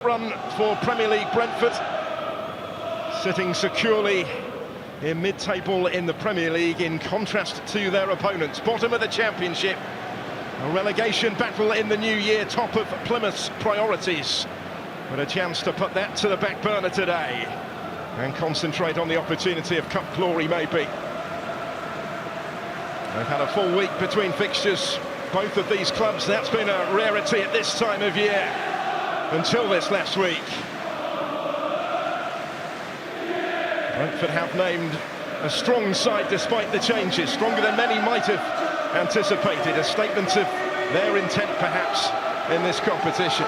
Run for Premier League Brentford, sitting securely in mid-table in the Premier League in contrast to their opponents. Bottom of the Championship, a relegation battle in the new year, top of Plymouth's priorities, but a chance to put that to the back burner today and concentrate on the opportunity of cup glory maybe. They've had a full week between fixtures, both of these clubs. That's been a rarity at this time of year until this last week. Brentford have named a strong side despite the changes, stronger than many might have anticipated, a statement of their intent perhaps in this competition.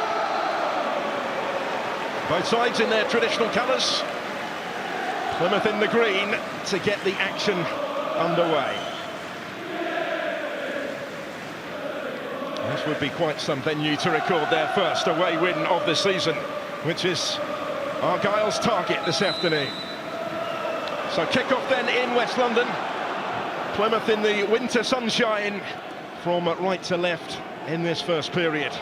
Both sides in their traditional colours, Plymouth in the green to get the action underway. This would be quite some venue to record their first away win of the season, which is Argyle's target this afternoon. So kick-off then in West London. Plymouth in the winter sunshine from right to left in this first period.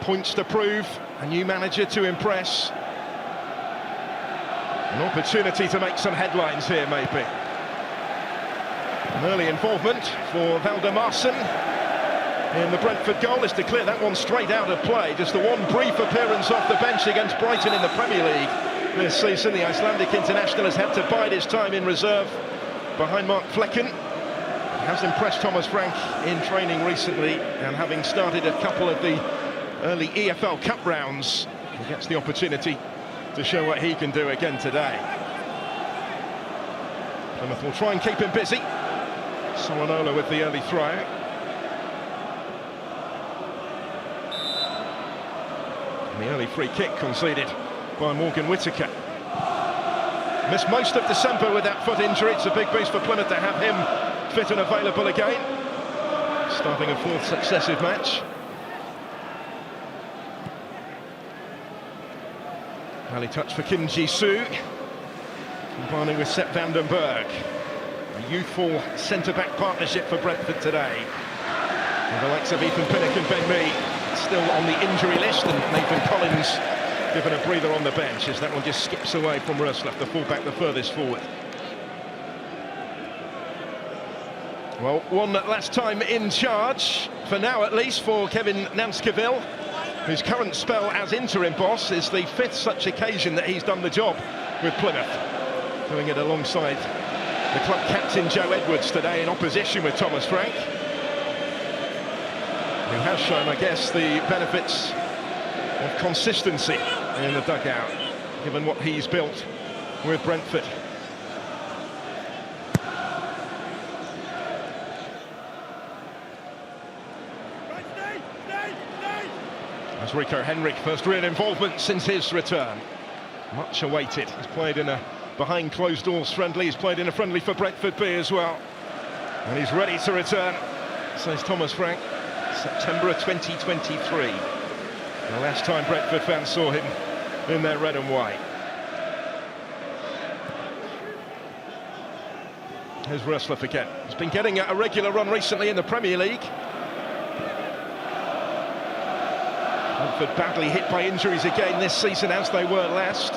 Points to prove, a new manager to impress. An opportunity to make some headlines here maybe. An early involvement for Valdemarson in the Brentford goal is to clear that one straight out of play. Just the one brief appearance off the bench against Brighton in the Premier League this season. The Icelandic international has had to bide his time in reserve behind Mark Flecken. He has impressed Thomas Frank in training recently, and having started a couple of the early EFL Cup rounds, he gets the opportunity to show what he can do again today. Plymouth will try and keep him busy. Solanola with the early throw. The early free kick conceded by Morgan Whittaker. Missed most of December with that foot injury. It's a big boost for Plymouth to have him fit and available again. Starting a fourth successive match. Early touch for Kim Ji-soo, combining with Sepp van den Berg. A youthful centre-back partnership for Brentford today. And the likes of Ethan Pinnock and Ben Mee still on the injury list, and Nathan Collins given a breather on the bench as that one just skips away from Ruslev, the fullback the furthest forward. Well, one last time in charge, for now at least, for Kevin Nanskeville, whose current spell as interim boss is the fifth such occasion that he's done the job with Plymouth, doing it alongside the club captain Joe Edwards today in opposition with Thomas Frank, who has shown, I guess, the benefits of consistency in the dugout, given what he's built with Brentford. As Rico Henry, first real involvement since his return. Much awaited. He's played in a behind closed doors friendly. He's played in a friendly for Brentford B as well. And he's ready to return, says Thomas Frank. September of 2023. The last time Brentford fans saw him in their red and white. Here's Ruslev again. He's been getting a regular run recently in the Premier League. Brentford badly hit by injuries again this season, as they were last.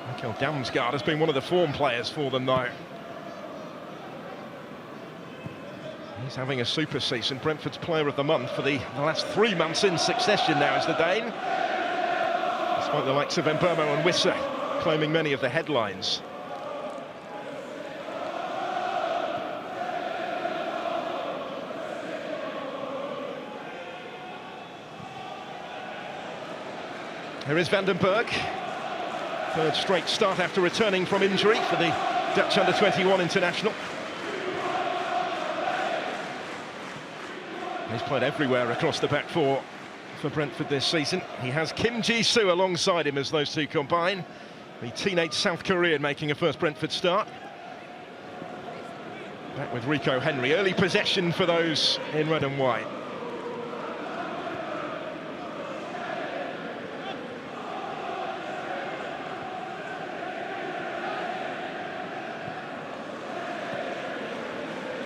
Michael Damsgaard has been one of the form players for them though. He's having a super season. Brentford's player of the month for the last 3 months in succession now is the Dane. Despite the likes of Mbeumo and Wissa claiming many of the headlines. Here is Van den Berg. Third straight start after returning from injury for the Dutch under-21 international. He's played everywhere across the back four for Brentford this season. He has Kim Ji-soo alongside him as those two combine. The teenage South Korean making a first Brentford start. Back with Rico Henry. Early possession for those in red and white.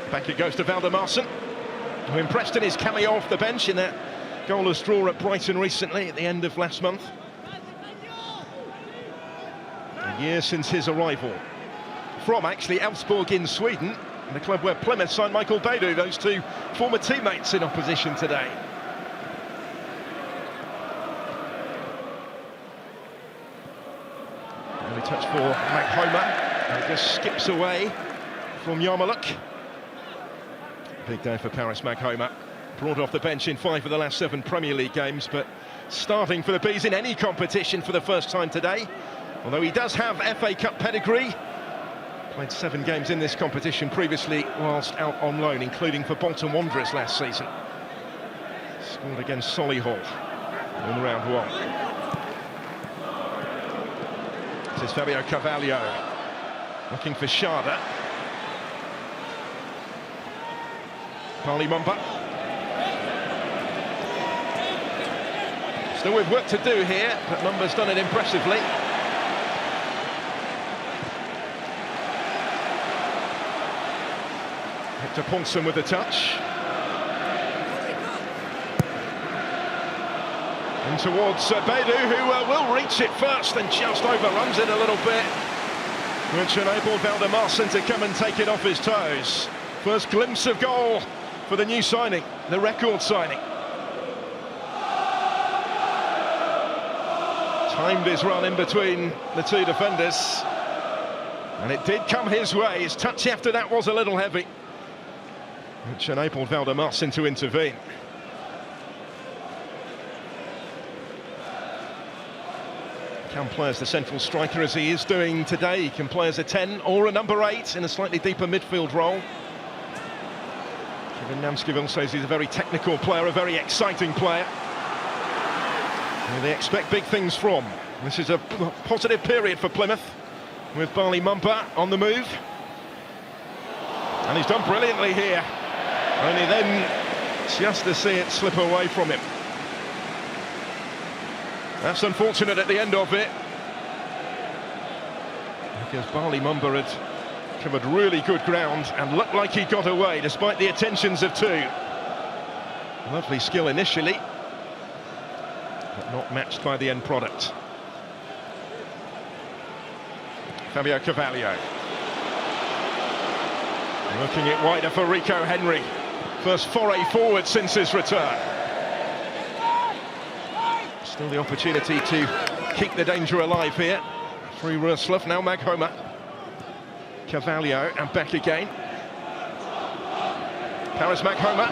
Back it goes to Valdemarson, who impressed in his cameo off the bench in that Goalless draw at Brighton recently at the end of last month. A year since his arrival. From actually Elfsborg in Sweden, the club where Plymouth signed Michael Beidou, those two former teammates in opposition today. Early touch for Maghoma, he just skips away from Yarmouk. Big day for Paris Maghoma, brought off the bench in 5 of the last 7 Premier League games, but starting for the Bees in any competition for the first time today. Although he does have FA Cup pedigree, played 7 games in this competition previously whilst out on loan, including for Bolton Wanderers last season. Scored against Solihull in round 1. This is Fabio Carvalho looking for Sharda. Bali Mumba. Still with work to do here, but Mumba's done it impressively. Hector Paulson with the touch. And towards Beidou, who will reach it first and just overruns it a little bit, which enabled Valdemarson to come and take it off his toes. First glimpse of goal for the new signing, the record signing. Timed his run in between the two defenders, and it did come his way. His touch after that was a little heavy, which enabled Valdemarson to intervene. Can play as the central striker as he is doing today. He can play as a 10 or a number 8 in a slightly deeper midfield role. Kevin Namskivil says he's a very technical player, a very exciting player. And they expect big things from. This is a positive period for Plymouth, with Bali Mumba on the move. And he's done brilliantly here. Only then just to see it slip away from him. That's unfortunate at the end of it, because Bali Mumba had covered really good ground and looked like he got away despite the attentions of 2. Lovely skill initially, but not matched by the end product. Fabio Carvalho. Looking it wider for Rico Henry. First foray forward since his return. Still the opportunity to keep the danger alive here. Through Ruslov, now Maghoma. Carvalho and back again. Paris Maghoma.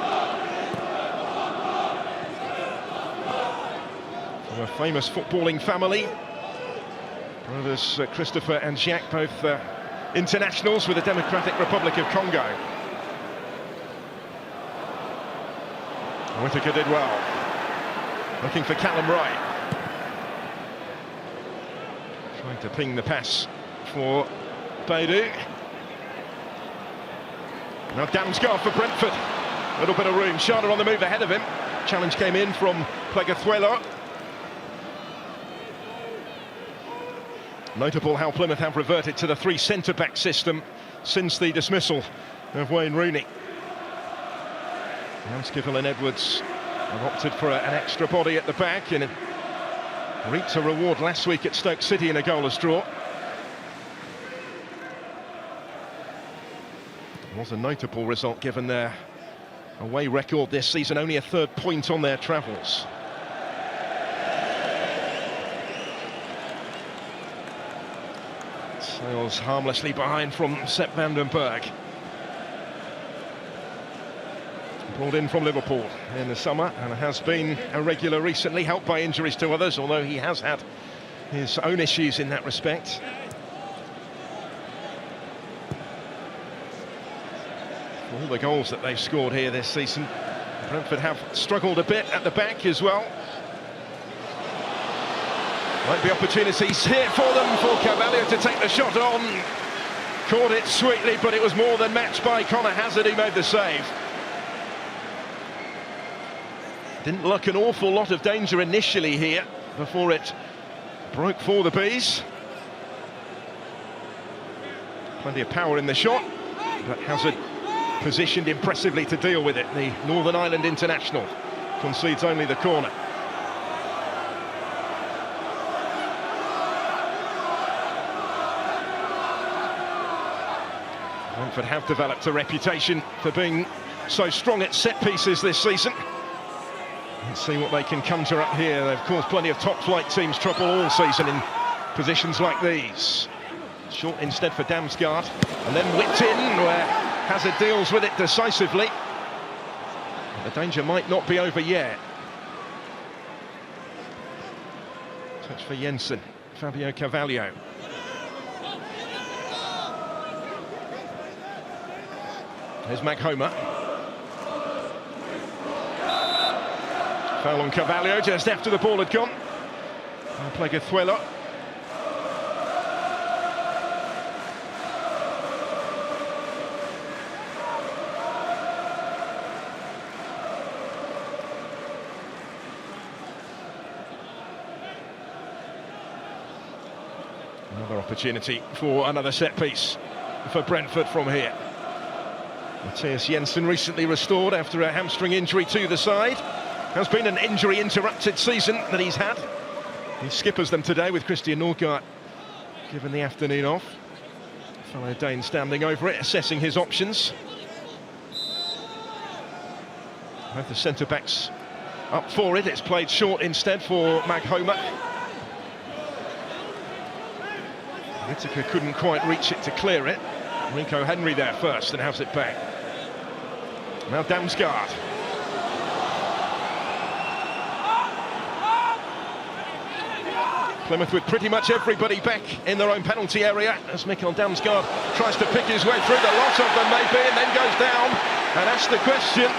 From a famous footballing family. Brothers Christopher and Jacques, both internationals with the Democratic Republic of Congo. Whittaker did well. Looking for Callum Wright. Trying to ping the pass for Beidou. Now Damsgaard for Brentford. A little bit of room. Sharda on the move ahead of him. Challenge came in from Plegathuelo. Notable how Plymouth have reverted to the 3 centre-back system since the dismissal of Wayne Rooney. Namskivil and Edwards have opted for an extra body at the back and reaped a reward last week at Stoke City in a goalless draw. It was a notable result given their away record this season, only a 3rd point on their travels. Sails harmlessly behind from Sepp van den Berg. Brought in from Liverpool in the summer and has been a regular recently, helped by injuries to others, although he has had his own issues in that respect. For all the goals that they've scored here this season, Brentford have struggled a bit at the back as well. Might be opportunities here for them, for Carvalho to take the shot on. Caught it sweetly, but it was more than matched by Connor Hazard, who made the save. Didn't look an awful lot of danger initially here before it broke for the Bees. Plenty of power in the shot, but Hazard positioned impressively to deal with it, the Northern Ireland international. concedes only the corner. Brentford have developed a reputation for being so strong at set pieces this season. Let's see what they can conjure up here. They've caused plenty of top-flight teams trouble all season in positions like these. Short instead for Damsgaard, and then whipped in where Hazard deals with it decisively. The danger might not be over yet. Touch for Jensen, Fabio Carvalho. There's Maghoma. Foul on Carvalho just after the ball had gone. Pleguezuelo. Another opportunity for another set piece for Brentford from here. Matthias Jensen recently restored after a hamstring injury to the side. Has been an injury-interrupted season that he's had. He skippers them today with Christian Norgard given the afternoon off. Fellow Dane standing over it, assessing his options. Both the centre-backs up for it. It's played short instead for Maghoma. Whittaker couldn't quite reach it to clear it. Rico Henry there first and has it back. Now Damsgaard. Plymouth with pretty much everybody back in their own penalty area as Mikkel Damsgaard tries to pick his way through. The lot of them maybe, and then goes down and asks the question.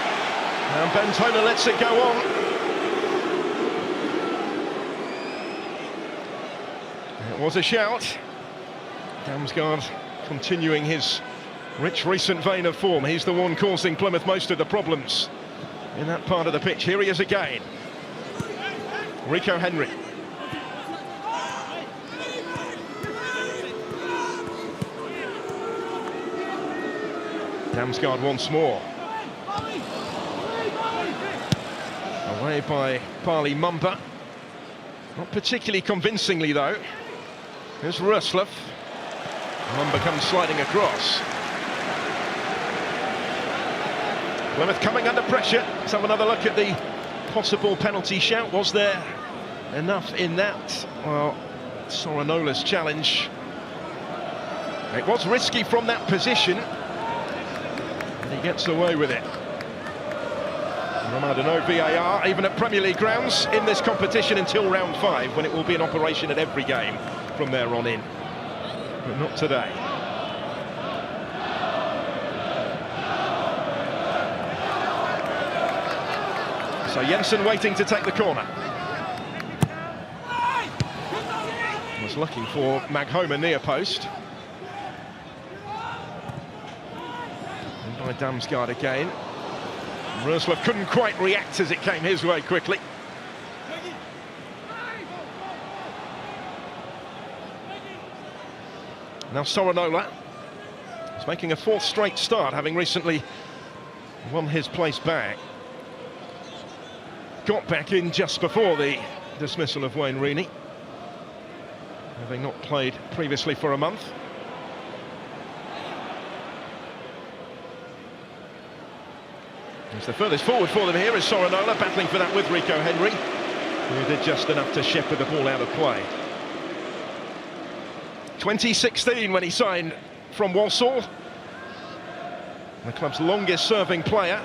And Bentona lets it go on. It was a shout. Damsgaard continuing his rich recent vein of form. He's the one causing Plymouth most of the problems in that part of the pitch. Here he is again. Rico Henry. Damsgaard once more. Away by Bali Mumba. Not particularly convincingly though. Here's Ruslev. Mumba comes sliding across. Plymouth coming under pressure. Let's have another look at the possible penalty shout. Was there enough in that? Well, Soranola's challenge. It was risky from that position. And he gets away with it. Remember, no VAR, even at Premier League grounds, in this competition until round 5, when it will be in operation at every game from there on in. But not today. So Jensen waiting to take the corner. Was looking for Maghoma near post. And by Damsgaard again. Ruslev couldn't quite react as it came his way quickly. Now Soranola is making a 4th straight start, having recently won his place back. Got back in just before the dismissal of Wayne Rooney, having not played previously for a month. It's the furthest forward for them here is Soranola, battling for that with Rico Henry, who did just enough to shepherd the ball out of play. 2016 when he signed from Walsall, the club's longest serving player,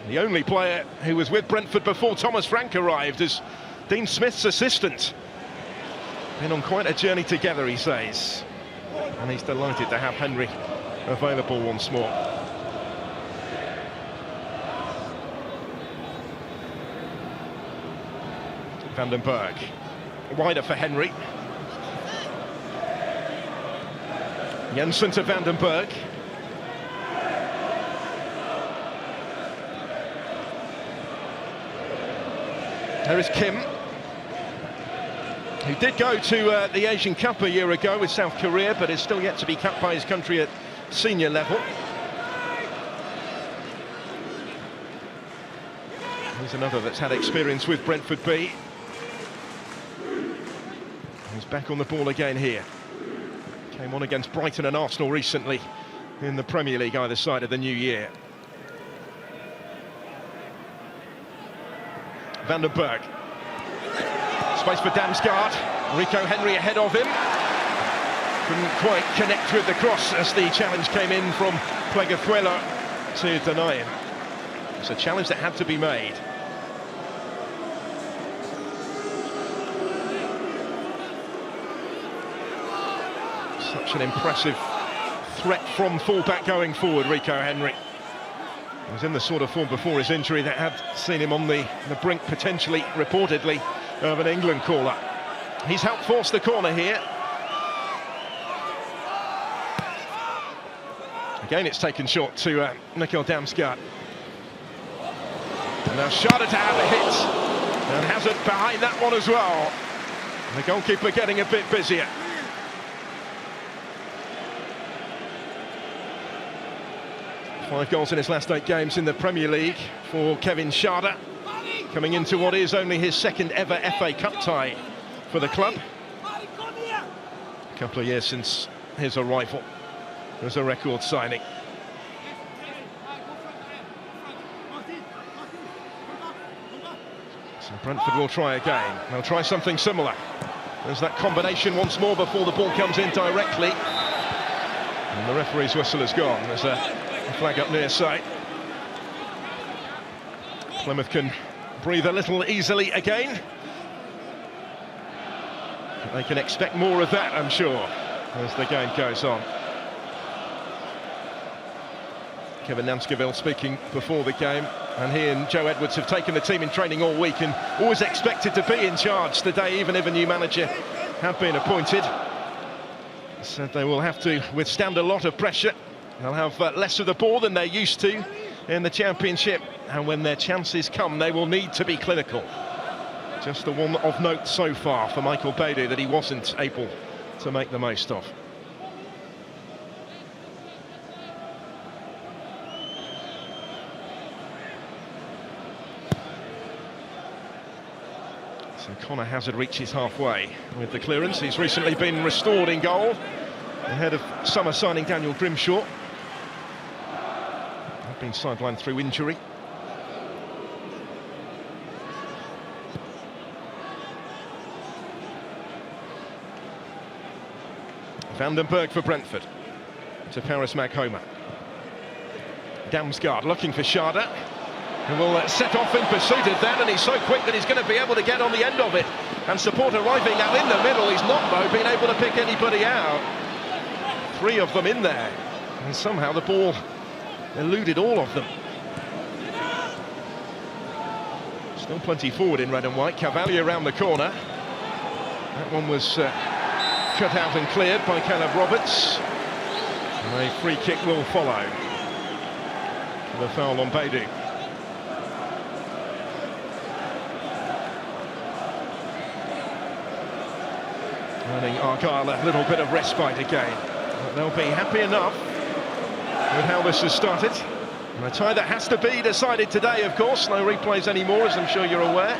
the only player who was with Brentford before Thomas Frank arrived as Dean Smith's assistant. Been on quite a journey together, he says, and he's delighted to have Henry available once more. Vandenberg, wider for Henry. Jensen to Vandenberg. There is Kim, who did go to the Asian Cup a year ago with South Korea, but is still yet to be capped by his country at senior level. Here's another that's had experience with Brentford B. He's back on the ball again here. Came on against Brighton and Arsenal recently in the Premier League either side of the new year. Van den Berg. Space for Damsgaard. Rico Henry ahead of him. Couldn't quite connect with the cross as the challenge came in from Pleguezuelo to deny him. It's a challenge that had to be made. Such an impressive threat from fullback going forward, Rico Henry. He was in the sort of form before his injury that had seen him on the brink, potentially, reportedly, of an England call-up. He's helped force the corner here. Again, it's taken short to Mikkel Damsgaard. And now Schade to have a hit. And Hazard behind that one as well. The goalkeeper getting a bit busier. Five goals in his last 8 games in the Premier League for Kevin Schade, coming into what is only his second ever FA Cup tie for the club. A couple of years since his arrival as a record signing. So Brentford will try again. They'll try something similar. There's that combination once more before the ball comes in directly. And the referee's whistle has gone. There's a flag up near side. Plymouth can breathe a little easily again. They can expect more of that, I'm sure, as the game goes on. Kevin Namskaville speaking before the game, and he and Joe Edwards have taken the team in training all week and always expected to be in charge today, even if a new manager had been appointed. Said they will have to withstand a lot of pressure. They'll have less of the ball than they're used to in the Championship, and when their chances come, they will need to be clinical. Just the one of note so far for Michael Baidoo that he wasn't able to make the most of. So Connor Hazard reaches halfway with the clearance. He's recently been restored in goal ahead of summer signing Daniel Grimshaw. Been sidelined through injury. Van den Berg for Brentford to Paris Maghoma. Damsgaard looking for Schade, who will set off in pursuit of that, and he's so quick that he's going to be able to get on the end of it. And support arriving now in the middle. He's not, though, been able to pick anybody out. 3 of them in there, and somehow the ball eluded all of them. Still plenty forward in red and white. Cavalier around the corner. That one was cut out and cleared by Caleb Roberts. And a free kick will follow. The foul on Baidoo. Earning Argyle a little bit of respite again. But they'll be happy enough with how this has started. And a tie that has to be decided today, of course. No replays anymore, as I'm sure you're aware.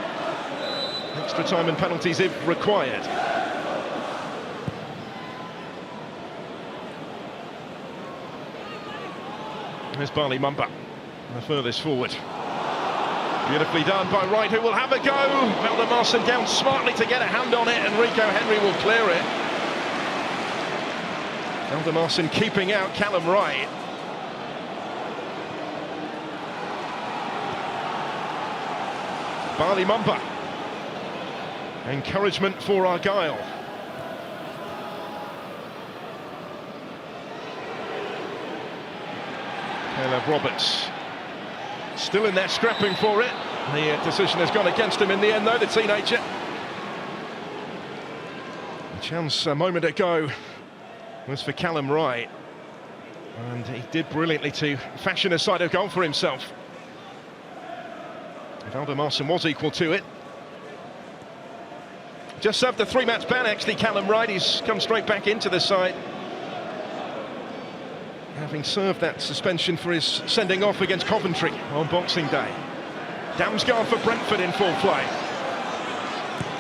Extra time and penalties if required. There's Barley Mumba, the furthest forward. Beautifully done by Wright, who will have a go. Valdemarson down smartly to get a hand on it, and Rico Henry will clear it. Valdemarson keeping out Callum Wright. Barley Mumba. Encouragement for Argyle. Caleb Roberts still in there scrapping for it. The decision has gone against him in the end, though, the teenager. A chance a moment ago was for Callum Wright, and he did brilliantly to fashion a side of goal for himself. Valdemarson was equal to it. Just served the 3-match ban, actually, Callum Wright. He's come straight back into the side, having served that suspension for his sending off against Coventry on Boxing Day. Damsgaard for Brentford in full play.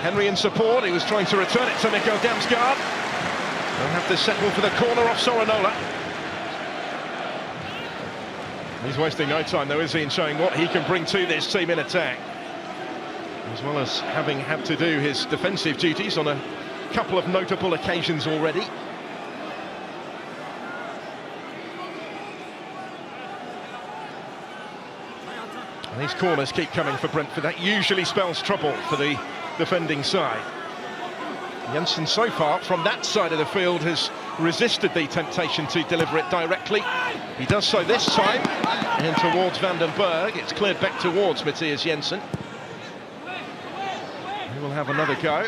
Henry in support, he was trying to return it to Mikkel Damsgaard. They'll have to settle for the corner off Sorinola. He's wasting no time though, is he, in showing what he can bring to this team in attack, as well as having had to do his defensive duties on a couple of notable occasions already. And these corners keep coming for Brentford. That usually spells trouble for the defending side. Jensen so far from that side of the field has resisted the temptation to deliver it directly. He does so this time, and towards Van den Berg. It's cleared back towards Matthias Jensen. He will have another go.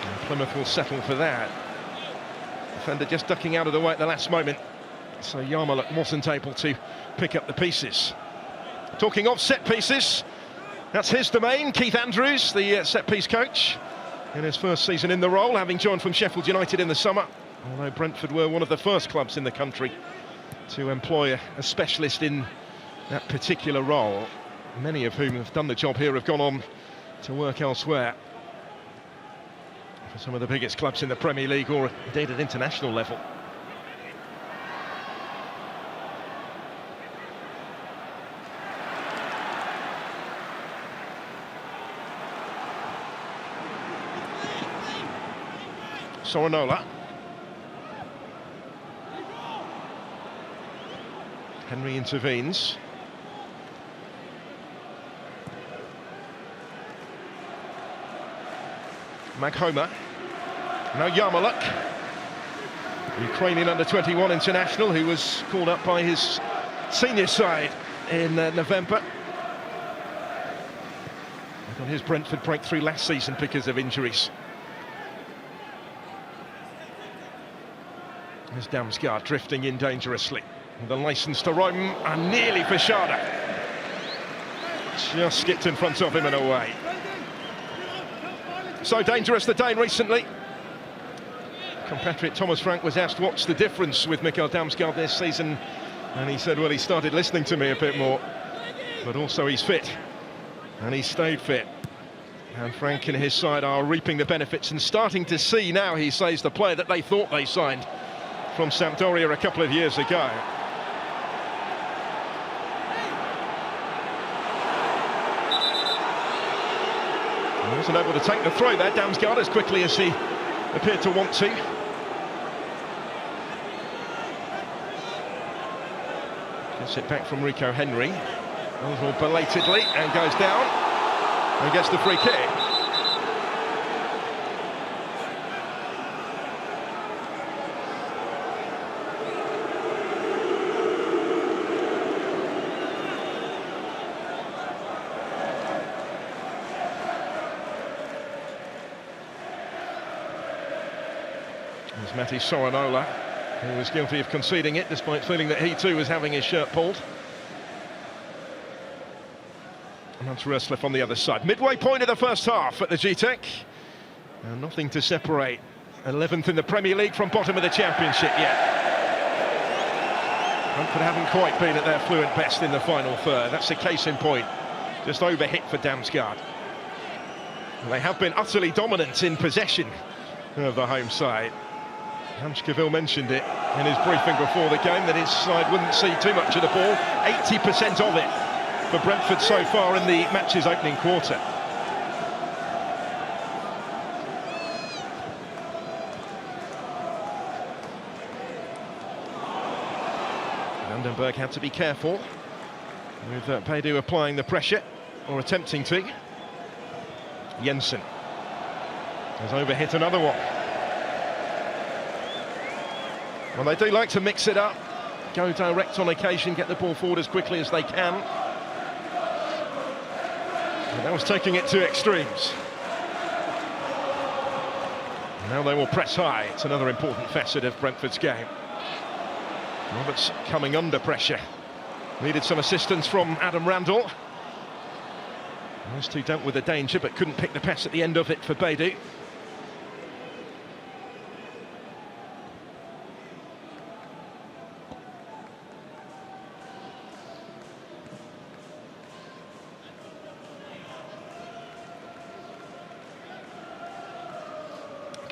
And Plymouth will settle for that. Defender just ducking out of the way at the last moment, so Yarmoliuk wasn't able to pick up the pieces. Talking of set pieces, that's his domain. Keith Andrews, the set-piece coach, in his first season in the role, having joined from Sheffield United in the summer. Although Brentford were one of the first clubs in the country to employ a specialist in that particular role. Many of whom have done the job here have gone on to work elsewhere for some of the biggest clubs in the Premier League or indeed at international level. Sorinola. Henry intervenes. Maghoma. Now Yarmoliuk, Ukrainian under-21 international, who was called up by his senior side in November. Got his Brentford breakthrough last season because of injuries. There's Damsgaard drifting in dangerously. With a licence to roam, and nearly for Schade. Just skipped in front of him and away. So dangerous, the Dane, recently. Compatriot Thomas Frank was asked what's the difference with Mikkel Damsgaard this season, and he said, well, he started listening to me a bit more, but also he's fit, and he stayed fit. And Frank and his side are reaping the benefits and starting to see now, he says, the player that they thought they signed from Sampdoria a couple of years ago. He wasn't able to take the throw there, Damsgaard, as quickly as he appeared to want to. Gets it back from Rico Henry. A little belatedly, and goes down and gets the free kick. There's Matti Sorinola, who was guilty of conceding it, despite feeling that he too was having his shirt pulled. And that's Röslev on the other side. Midway point of the first half at the GTEC. And nothing to separate 11th in the Premier League from bottom of the Championship yet. Brentford haven't quite been at their fluent best in the final third. That's a case in point. Just overhit for Damsgaard. And they have been utterly dominant in possession of the home side. Hamskaville mentioned it in his briefing before the game, that his side wouldn't see too much of the ball. 80% of it for Brentford so far in the match's opening quarter. Van den Berg had to be careful with Beidou applying the pressure, or attempting to. Jensen has overhit another one. Well, they do like to mix it up, go direct on occasion, get the ball forward as quickly as they can. And that was taking it to extremes. Now they will press high. It's another important facet of Brentford's game. Roberts coming under pressure. Needed some assistance from Adam Randall. Those two dealt with the danger, but couldn't pick the pass at the end of it for Beidou.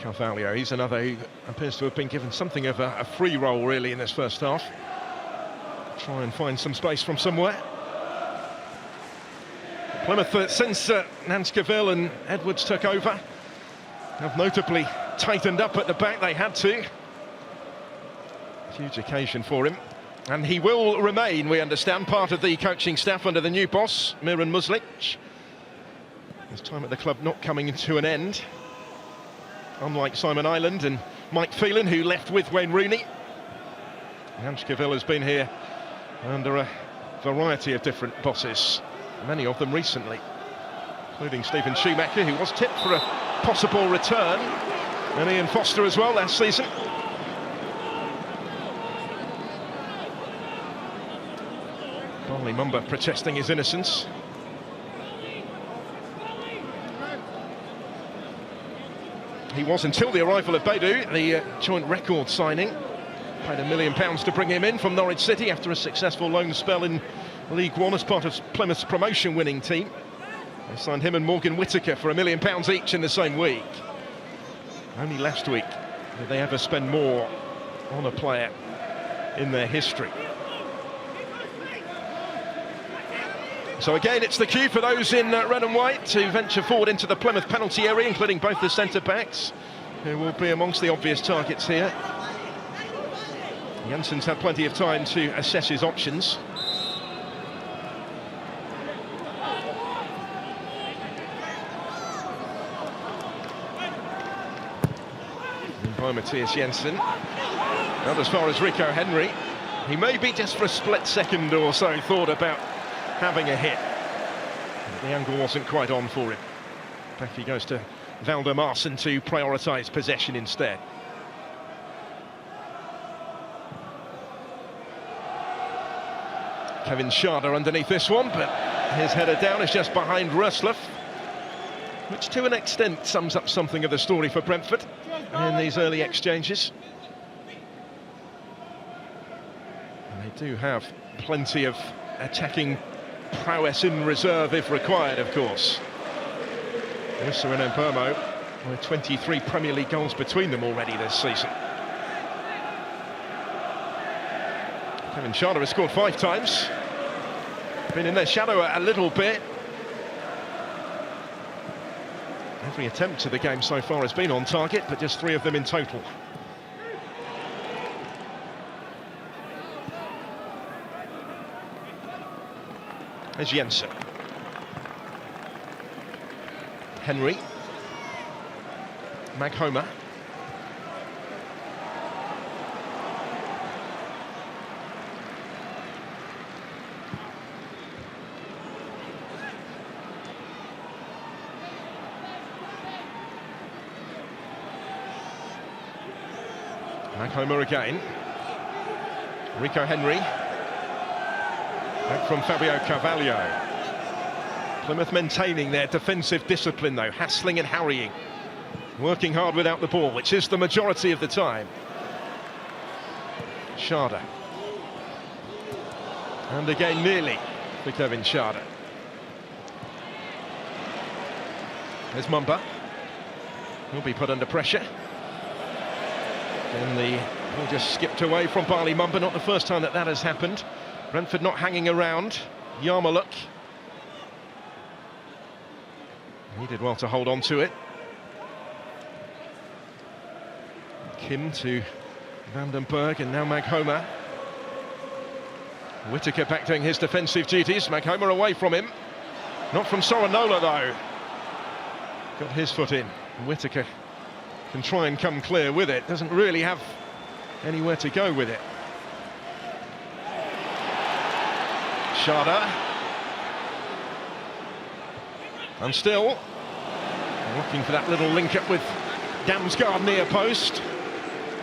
Carvalho, he's another who appears to have been given something of a free role really in this first half. Try and find some space from somewhere. Plymouth, since Nanskaville and Edwards took over, have notably tightened up at the back. They had to. Huge occasion for him. And he will remain, we understand, part of the coaching staff under the new boss, Miran Muslic. His time at the club not coming to an end. Unlike Simon Ireland and Mike Phelan, who left with Wayne Rooney. Nanskaville has been here under a variety of different bosses, many of them recently, including Stephen Schumacher, who was tipped for a possible return, and Ian Foster as well last season. Barley Mumba protesting his innocence. He was, until the arrival of Beidou, the joint record signing. Paid £1 million to bring him in from Norwich City after a successful loan spell in League One as part of Plymouth's promotion-winning team. They signed him and Morgan Whittaker for £1 million each in the same week. Only last week did they ever spend more on a player in their history. So again, it's the cue for those in red and white to venture forward into the Plymouth penalty area, including both the centre-backs, who will be amongst the obvious targets here. Jensen's had plenty of time to assess his options. And by Matthias Jensen. Not as far as Rico Henry. He may be just for a split second or so thought about having a hit. But the angle wasn't quite on for him. Back he goes to Valdemarson to prioritise possession instead. Kevin Schade underneath this one, but his header down is just behind Röslev, which to an extent sums up something of the story for Brentford in these early exchanges. And they do have plenty of attacking prowess in reserve if required, of course. Wissa and Mbermo with 23 Premier League goals between them already this season. Kevin Schade has scored 5 times. Been in their shadow a little bit. Every attempt to the game so far has been on target, but just 3 of them in total. There's Jensen. Henry. Maghoma. Maghoma again. Rico Henry. Back from Fabio Carvalho. Plymouth maintaining their defensive discipline though, hassling and harrying. Working hard without the ball, which is the majority of the time. Schade. And again nearly for Kevin Schade. There's Mumba. He'll be put under pressure. And the ball just skipped away from Barley Mumba, not the first time that has happened. Brentford not hanging around. Yarmaluk. He did well to hold on to it. Kim to Vandenberg and now Maghoma. Whittaker back doing his defensive duties. Maghoma away from him. Not from Soranola though. Got his foot in. Whittaker can try and come clear with it. Doesn't really have anywhere to go with it. Schade. And still looking for that little link up with Damsgaard near post.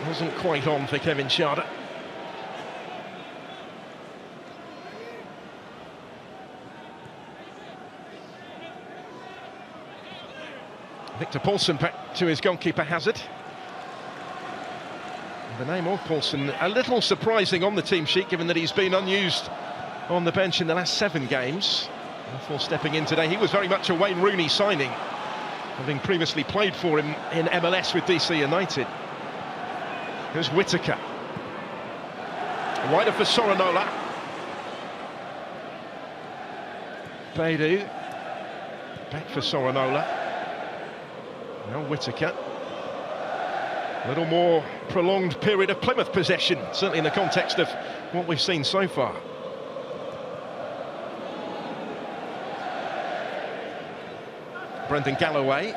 Wasn't quite on for Kevin Schade. Victor Paulsen back to his goalkeeper Hazard. The name of Paulsen a little surprising on the team sheet, given that he's been unused on the bench in the last 7 games. Before stepping in today, he was very much a Wayne Rooney signing having previously played for him in MLS with DC United. Here's Whittaker. Wider for Sorinola. Beidou. Back for Sorinola. Now Whittaker. A little more prolonged period of Plymouth possession, certainly in the context of what we've seen so far. Brendan Galloway.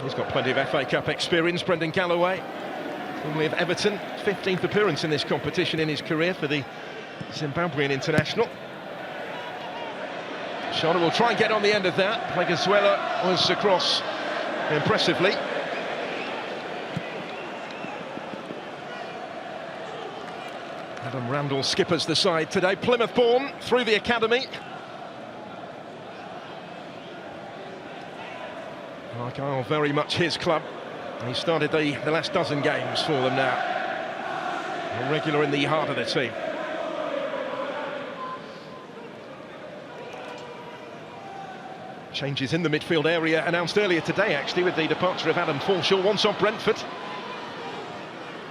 He's got plenty of FA Cup experience, Brendan Galloway. Formerly of Everton, 15th appearance in this competition in his career for the Zimbabwean international. Shona will try and get on the end of that. Pleguezuela was across impressively. Adam Randall skippers the side today. Plymouth born through the academy. Argyle very much his club. He started the last dozen games for them now. A regular in the heart of the team. Changes in the midfield area announced earlier today, actually, with the departure of Adam Forshaw, once on Brentford.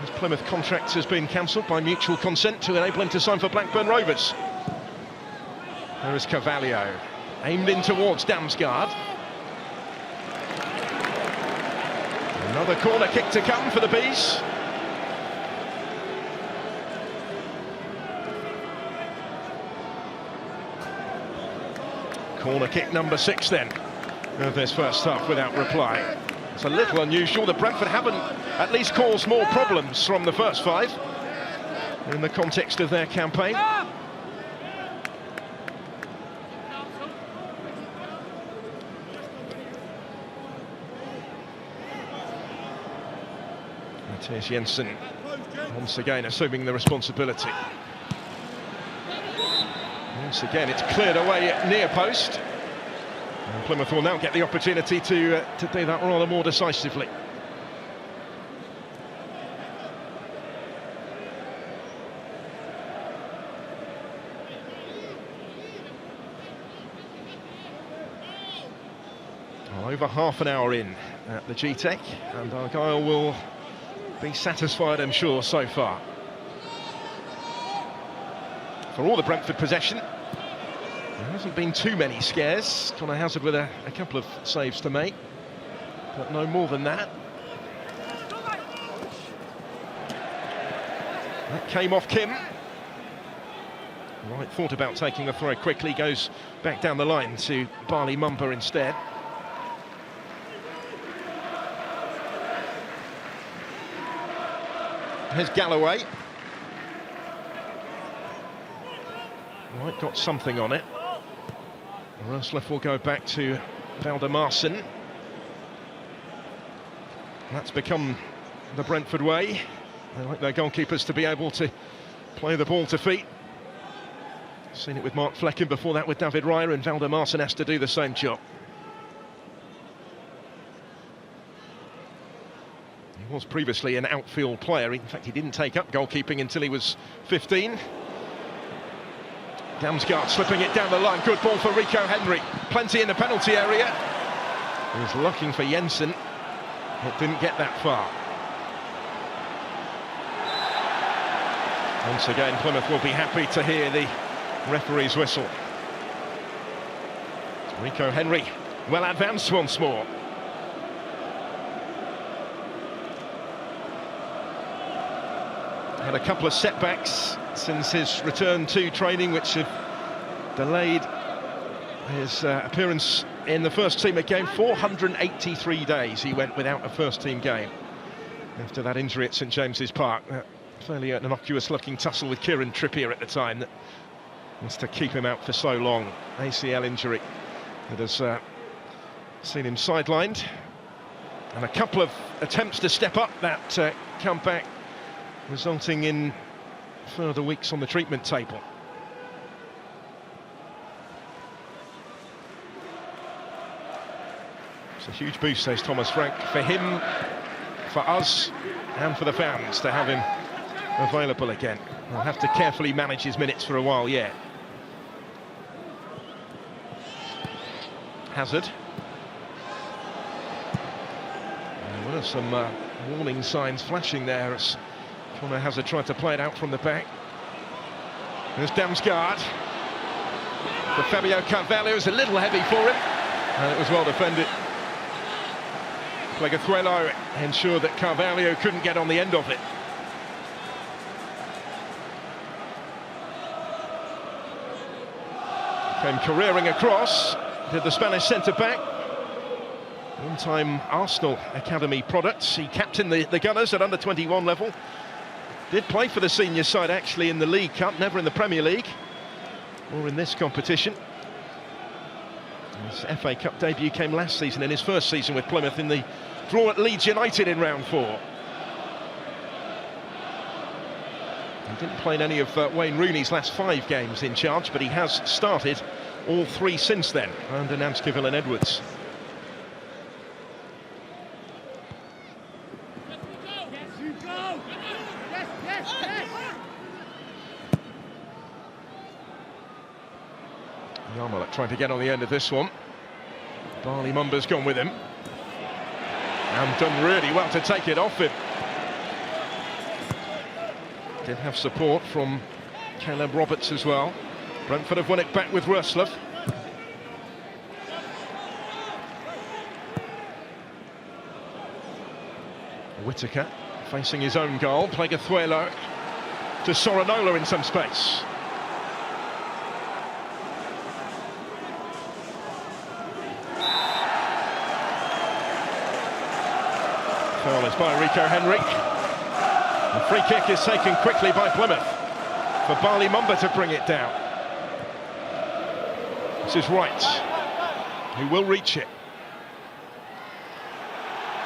His Plymouth contract has been cancelled by mutual consent to enable him to sign for Blackburn Rovers. There is Carvalho, aimed in towards Damsgaard. Another corner kick to come for the Bees. Corner kick number 6 then of this first half without reply. It's a little unusual that Brentford haven't at least caused more problems from the first 5 in the context of their campaign. Matthias Jensen once again assuming the responsibility. Once again it's cleared away at near post. And Plymouth will now get the opportunity to do that rather more decisively. Well, over half an hour in at the G-Tech, and Argyle will be satisfied, I'm sure, so far. For all the Brentford possession, there hasn't been too many scares. Connor Hazard with a couple of saves to make, but no more than that. That came off Kim. Right, thought about taking the throw quickly, goes back down the line to Barley Mumba instead. Here's Galloway. Right, got something on it. Rosleff will go back to Valdemarson. That's become the Brentford way. They like their goalkeepers to be able to play the ball to feet. Seen it with Mark Flecken, before that with David Raya, and Valdemarson has to do the same job. He was previously an outfield player. In fact, he didn't take up goalkeeping until he was 15. Damsgaard slipping it down the line. Good ball for Rico Henry. Plenty in the penalty area. He was looking for Jensen. It didn't get that far. Once again, Plymouth will be happy to hear the referee's whistle. Rico Henry well advanced once more. Had a couple of setbacks since his return to training, which have delayed his appearance in the first team game. 483 days he went without a first team game after that injury at St James's Park. Fairly an innocuous looking tussle with Kieran Trippier at the time that was to keep him out for so long. ACL injury that has seen him sidelined, and a couple of attempts to step up that comeback, resulting in further weeks on the treatment table. It's a huge boost, says Thomas Frank, for him, for us, and for the fans to have him available again. He'll have to carefully manage his minutes for a while yet. Hazard. There were some warning signs flashing there as Conor Hazard tried to play it out from the back. There's Damsgaard. For Fabio Carvalho, it was a little heavy for him, and it was well defended. Pleguezuelo ensured that Carvalho couldn't get on the end of it. Came careering across, did the Spanish centre-back. One-time Arsenal Academy products. He captained the Gunners at under-21 level. Did play for the senior side actually in the League Cup, never in the Premier League or in this competition. His FA Cup debut came last season in his first season with Plymouth in the draw at Leeds United in round 4. He didn't play in any of Wayne Rooney's last 5 games in charge, but he has started all 3 since then under Nanskivell and Edwards. Yarmouth trying to get on the end of this one. Barley Mumba's gone with him and done really well to take it off him. Did have support from Caleb Roberts as well. Brentford have won it back with Rurslov. Whittaker facing his own goal. Pleguezuelo to Soranola in some space. Foul is by Rico Henry. The free kick is taken quickly by Plymouth for Barley Mumba to bring it down. This is Wright, who will reach it.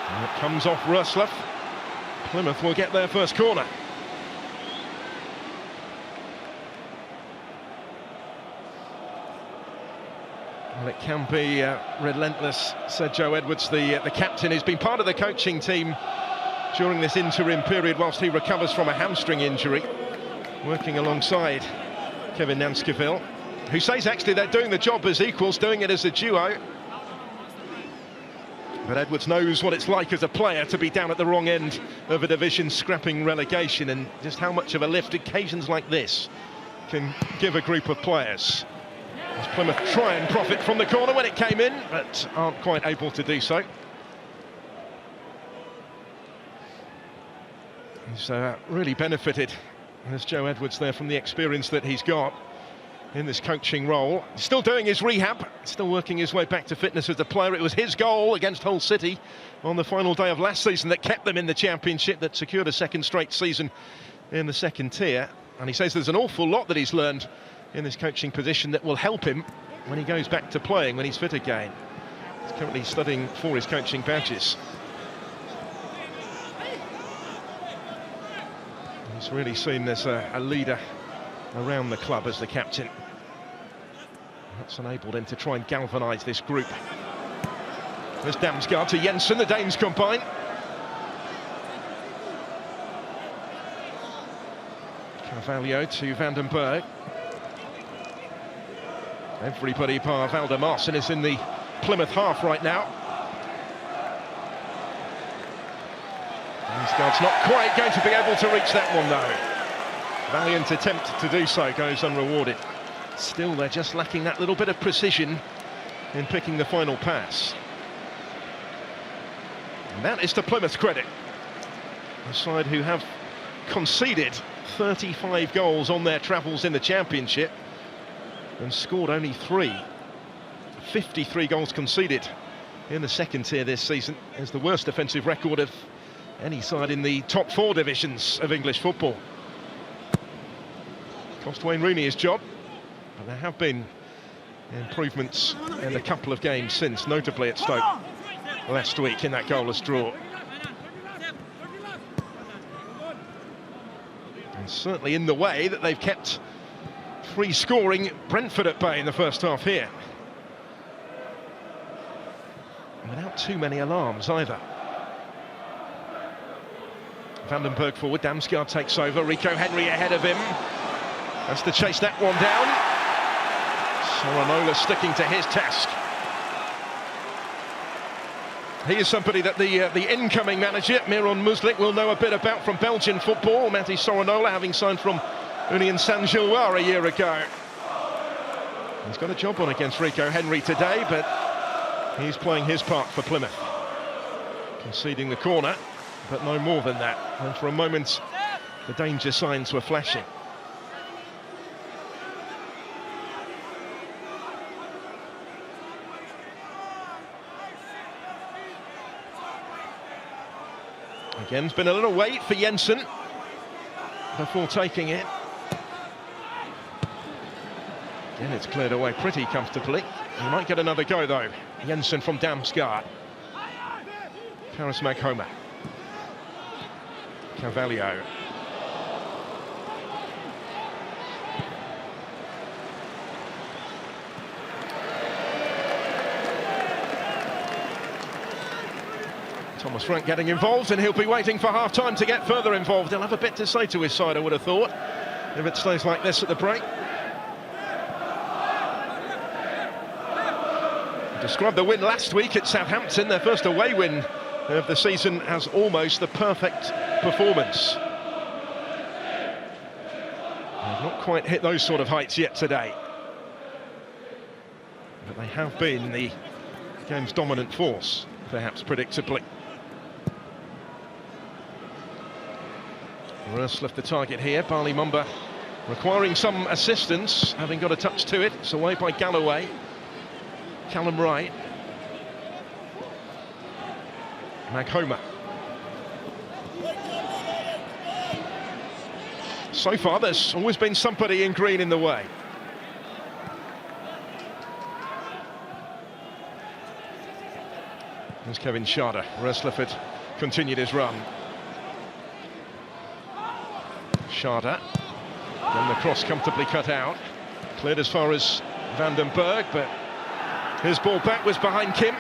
And it comes off Rurslov. Plymouth will get their first corner. Well, it can be relentless, said Joe Edwards, the captain, who's been part of the coaching team during this interim period whilst he recovers from a hamstring injury, working alongside Kevin Nanskivell, who says actually they're doing the job as equals, doing it as a duo. But Edwards knows what it's like as a player to be down at the wrong end of a division scrapping relegation, and just how much of a lift occasions like this can give a group of players. As Plymouth try and profit from the corner when it came in, but aren't quite able to do so. He's really benefited, as Joe Edwards there, from the experience that he's got in this coaching role. Still doing his rehab, still working his way back to fitness as a player. It was his goal against Hull City on the final day of last season that kept them in the Championship, that secured a second straight season in the second tier. And he says there's an awful lot that he's learned in this coaching position that will help him when he goes back to playing, when he's fit again. He's currently studying for his coaching badges. He's really seen as a leader around the club as the captain. That's enabled him to try and galvanise this group. There's Damsgaard to Jensen, the Danes combine. Carvalho to Vandenberg. Everybody bar Valdemarson is in the Plymouth half right now. Damsgaard's not quite going to be able to reach that one though. Valiant attempt to do so goes unrewarded. Still, they're just lacking that little bit of precision in picking the final pass. And that is to Plymouth's credit. A side who have conceded 35 goals on their travels in the Championship and scored only 3. 53 goals conceded in the second tier this season is the worst defensive record of any side in the top 4 divisions of English football. Cost Wayne Rooney his job, but there have been improvements in a couple of games since, notably at Stoke last week in that goalless draw. And certainly in the way that they've kept free-scoring Brentford at bay in the first half here. Without too many alarms either. Vandenberg forward, Damsgaard takes over, Rico Henry ahead of him. Has to chase that one down. Soranola sticking to his task. He is somebody that the incoming manager, Miron Muslik, will know a bit about from Belgian football. Mati Soronola, having signed from Union Saint-Gilloise a year ago. He's got a job on against Rico Henry today, but he's playing his part for Plymouth. Conceding the corner, but no more than that. And for a moment, the danger signs were flashing. Again, it's been a little wait for Jensen before taking it. Again, it's cleared away pretty comfortably. He might get another go, though. Jensen from Damsgaard. Paris Maghoma. Carvalho. Thomas Frank getting involved, and he'll be waiting for half-time to get further involved. He'll have a bit to say to his side, I would have thought, if it stays like this at the break. Described the win last week at Southampton, their first away win of the season, as almost the perfect performance. They've not quite hit those sort of heights yet today, but they have been the game's dominant force, perhaps predictably. Rurst left the target here. Barley Mumba requiring some assistance, having got a touch to it. It's away by Galloway. Callum Wright. Maghoma. So far, there's always been somebody in green in the way. There's Kevin Schade. Rurst continued his run. Schade. Then the cross comfortably cut out. Cleared as far as Van den Berg, but his ball back was behind Kim.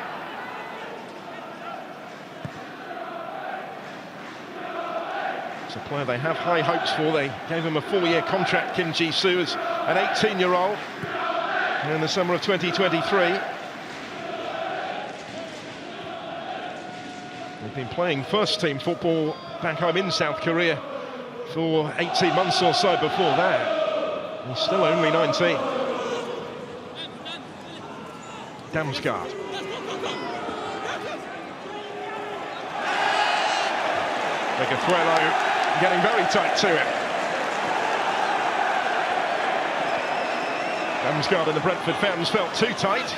It's a player they have high hopes for. They gave him a 4-year contract, Kim Ji-soo, as an 18-year-old in the summer of 2023. He'd been playing first-team football back home in South Korea for 18 months or so before that. He's still only 19. Damsgaard. Vegazuelo getting very tight to it. Damsgaard and the Brentford fans felt too tight.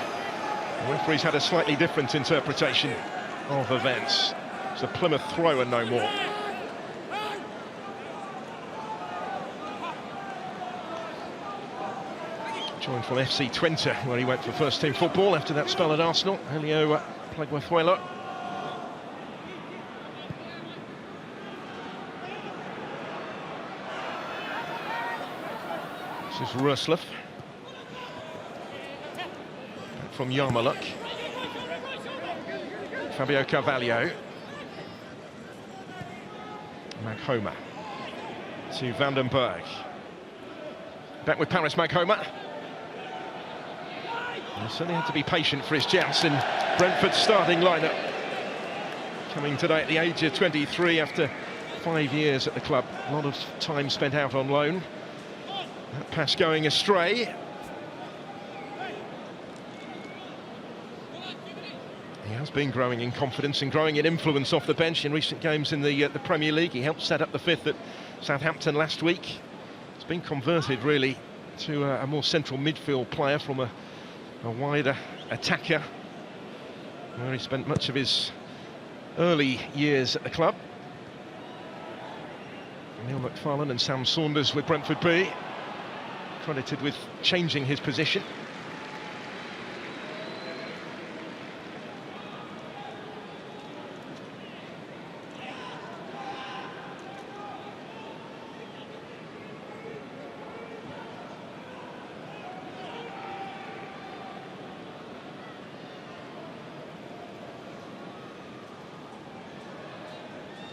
The referee's had a slightly different interpretation of events. It's a Plymouth throw and no more. Joined from FC Twente, where he went for first-team football after that spell at Arsenal. Helio Pleguezuelo. This is Rurst. From Yarmulke. Fabio Carvalho. Maghoma. To Van den Berg. Back with Paris Maghoma. He certainly had to be patient for his chance in Brentford's starting lineup. Coming today at the age of 23 after 5 years at the club. A lot of time spent out on loan. That pass going astray. He has been growing in confidence and growing in influence off the bench in recent games in the Premier League. He helped set up the fifth at Southampton last week. He's been converted really to a more central midfield player from a wider attacker, where he spent much of his early years at the club. Neil McFarlane and Sam Saunders with Brentford B, credited with changing his position.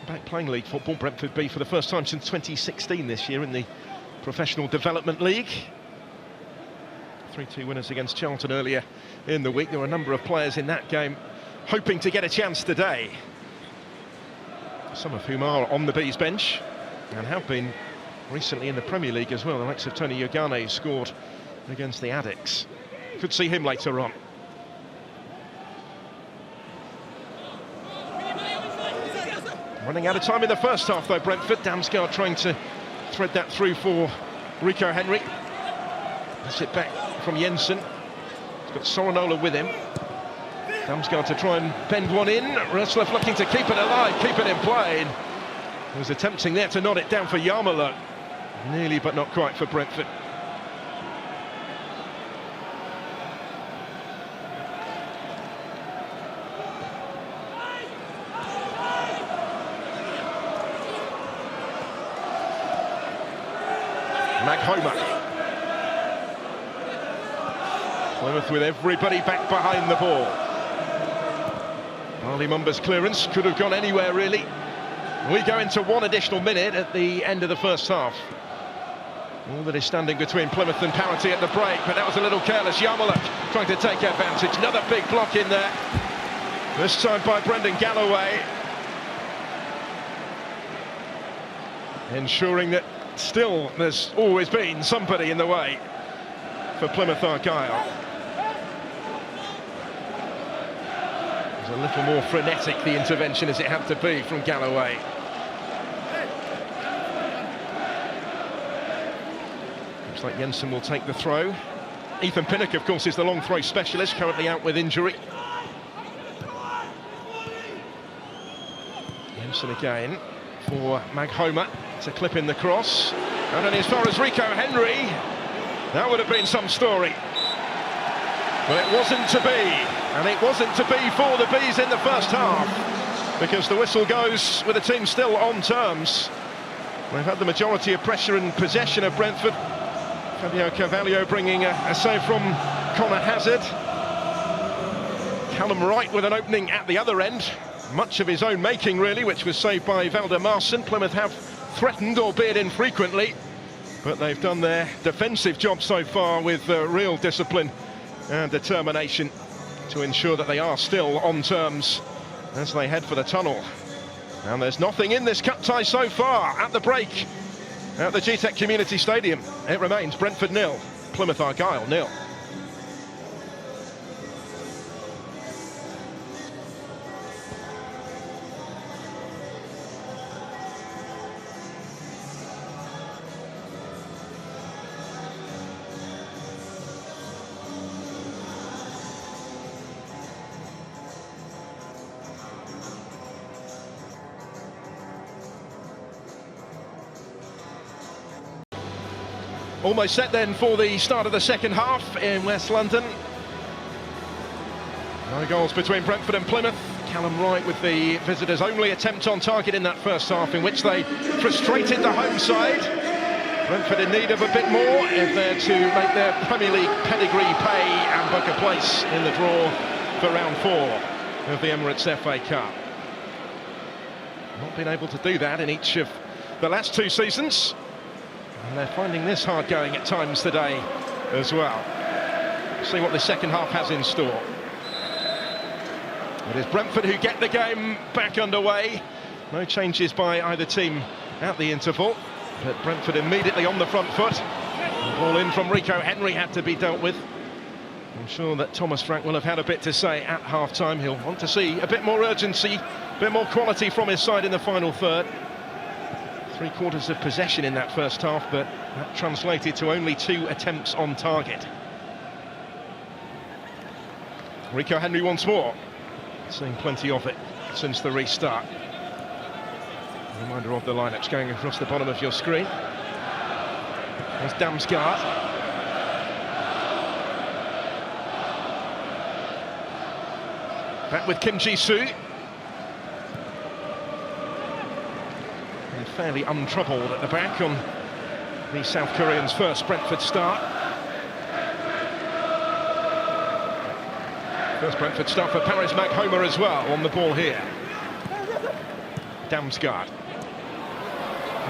Back playing league football, Brentford B for the first time since 2016 this year in the Professional Development League. 3-2 winners against Charlton earlier in the week. There were a number of players in that game hoping to get a chance today. Some of whom are on the Bees bench and have been recently in the Premier League as well. The likes of Tony Yogane scored against the Addicts. Could see him later on. Running out of time in the first half though, Brentford. Damsgaard trying to thread that through for Rico Henry. That's it back from Jensen. He's got Sorinola with him. Damsgaard to try and bend one in. Roslev looking to keep it alive, keep it in play. He was attempting there to nod it down for Yarmola. Nearly but not quite for Brentford. Maghoma. Plymouth with everybody back behind the ball. Ali Mumba's clearance could have gone anywhere really. We go into one additional minute at the end of the first half. All that is standing between Plymouth and parity at the break, but that was a little careless. Yarmola trying to take advantage. Another big block in there. This time by Brendan Galloway. Ensuring that still there's always been somebody in the way for Plymouth Argyle. It was a little more frenetic, the intervention, as it had to be from Galloway. Looks like Jensen will take the throw. Ethan Pinnock, of course, is the long throw specialist, currently out with injury. Jensen again for Maghoma to clip in the cross. And then as far as Rico Henry, that would have been some story. But it wasn't to be, and it wasn't to be for the Bees in the first half, because the whistle goes with the team still on terms. They've had the majority of pressure and possession of Brentford. Fabio Carvalho bringing a save from Connor Hazard. Callum Wright with an opening at the other end, much of his own making really, which was saved by Valdemarsson. Plymouth have threatened, albeit infrequently, but they've done their defensive job so far with real discipline and determination to ensure that they are still on terms as they head for the tunnel. And there's nothing in this cup tie so far at the break at the GTEC Community Stadium. It remains Brentford 0, Plymouth Argyle 0. Almost set then for the start of the second half in West London. No goals between Brentford and Plymouth. Callum Wright with the visitors' only attempt on target in that first half, in which they frustrated the home side. Brentford in need of a bit more if they're to make their Premier League pedigree pay and book a place in the draw for round 4 of the Emirates FA Cup. Not been able to do that in each of the last 2 seasons. And they're finding this hard going at times today as well. See what the second half has in store. It is Brentford who get the game back underway. No changes by either team at the interval, but Brentford immediately on the front foot. The ball in from Rico Henry had to be dealt with. I'm sure that Thomas Frank will have had a bit to say at half-time. He'll want to see a bit more urgency, a bit more quality from his side in the final third. 3/4 of possession in that first half, but that translated to only 2 attempts on target. Rico Henry once more, seeing plenty of it since the restart. A reminder of the lineups going across the bottom of your screen. There's Damsgaard. Back with Kim Ji-soo. Fairly untroubled at the back on the South Koreans' first Brentford start. First Brentford start for Paris Maghoma as well on the ball here. Damsgaard.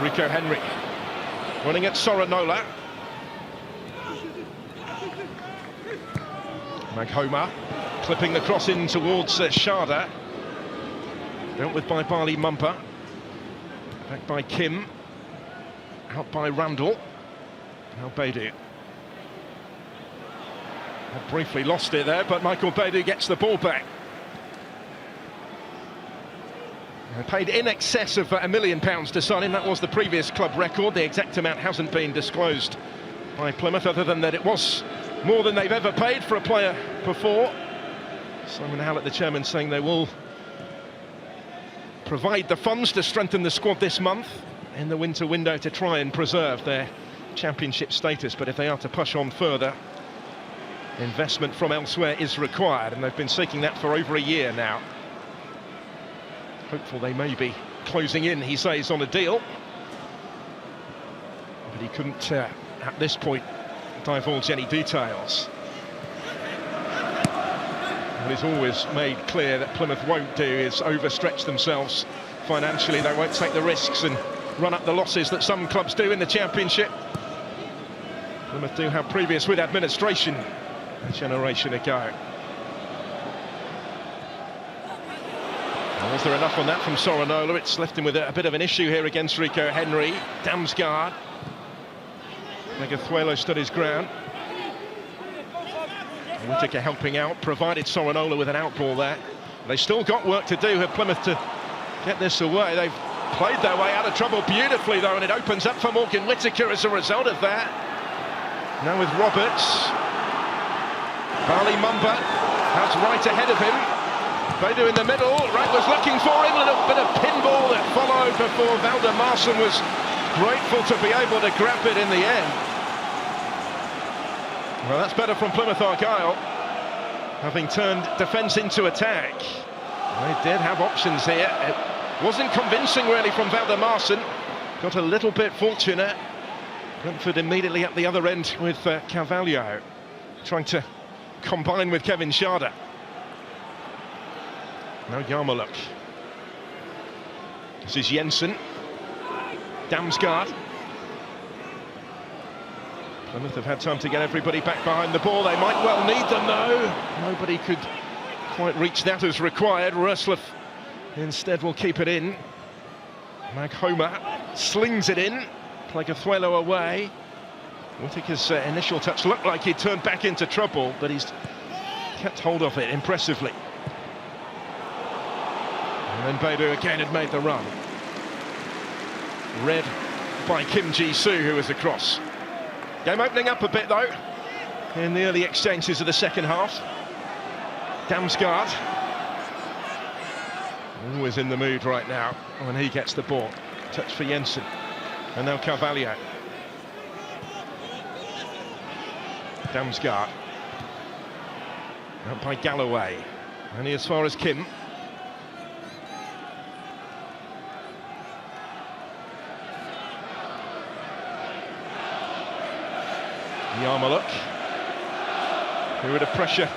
Rico Henry running at Sorinola. Maghoma Slipping the cross in towards Sharda. Dealt with by Barley Mumper. Back by Kim. Out by Randall. Now Beidou. Briefly lost it there, but Michael Beidou gets the ball back. They paid in excess of £1 million to sign him. That was the previous club record. The exact amount hasn't been disclosed by Plymouth, other than that it was more than they've ever paid for a player before. Simon Howlett, the chairman, saying they will provide the funds to strengthen the squad this month in the winter window to try and preserve their championship status. But if they are to push on further, investment from elsewhere is required, and they've been seeking that for over a year now. Hopeful they may be closing in, he says, on a deal. But he couldn't, at this point, divulge any details. What is always made clear that Plymouth won't do is overstretch themselves financially. They won't take the risks and run up the losses that some clubs do in the Championship. Plymouth do have previous with administration a generation ago. Was there enough on that from Sorinola? It's left him with a bit of an issue here against Rico Henry. Damsgaard. Megathuelo stood his ground. Whittaker helping out, provided Sorinola with an outball there. They still got work to do, have Plymouth, to get this away. They've played their way out of trouble beautifully, though, and it opens up for Morgan Whittaker as a result of that. Now with Roberts. Barley Mumba has right ahead of him. Beidou in the middle. Rank was looking for him. A little bit of pinball that followed before Valdemarson was grateful to be able to grab it in the end. Well, that's better from Plymouth Argyle, having turned defence into attack. They did have options here. It wasn't convincing really from Valdemarson. Got a little bit fortunate. Brentford immediately at the other end with Carvalho, trying to combine with Kevin Sharda. Now Yarmoluk. This is Jensen. Damsgaard. Plymouth have had time to get everybody back behind the ball. They might well need them, though. Nobody could quite reach that as required. Rursloff instead will keep it in. Maghoma slings it in. Plegathuelo away. Whittaker's initial touch looked like he turned back into trouble, but he's kept hold of it impressively. And then Beidou again had made the run. Read by Kim Ji-soo, who was across. Game opening up a bit, though, in the early exchanges of the second half. Damsgaard. Always in the mood right now when he gets the ball. Touch for Jensen. And now Carvalho. Damsgaard. Out by Galloway. Only as far as Kim. Yarmoluk. Period of pressure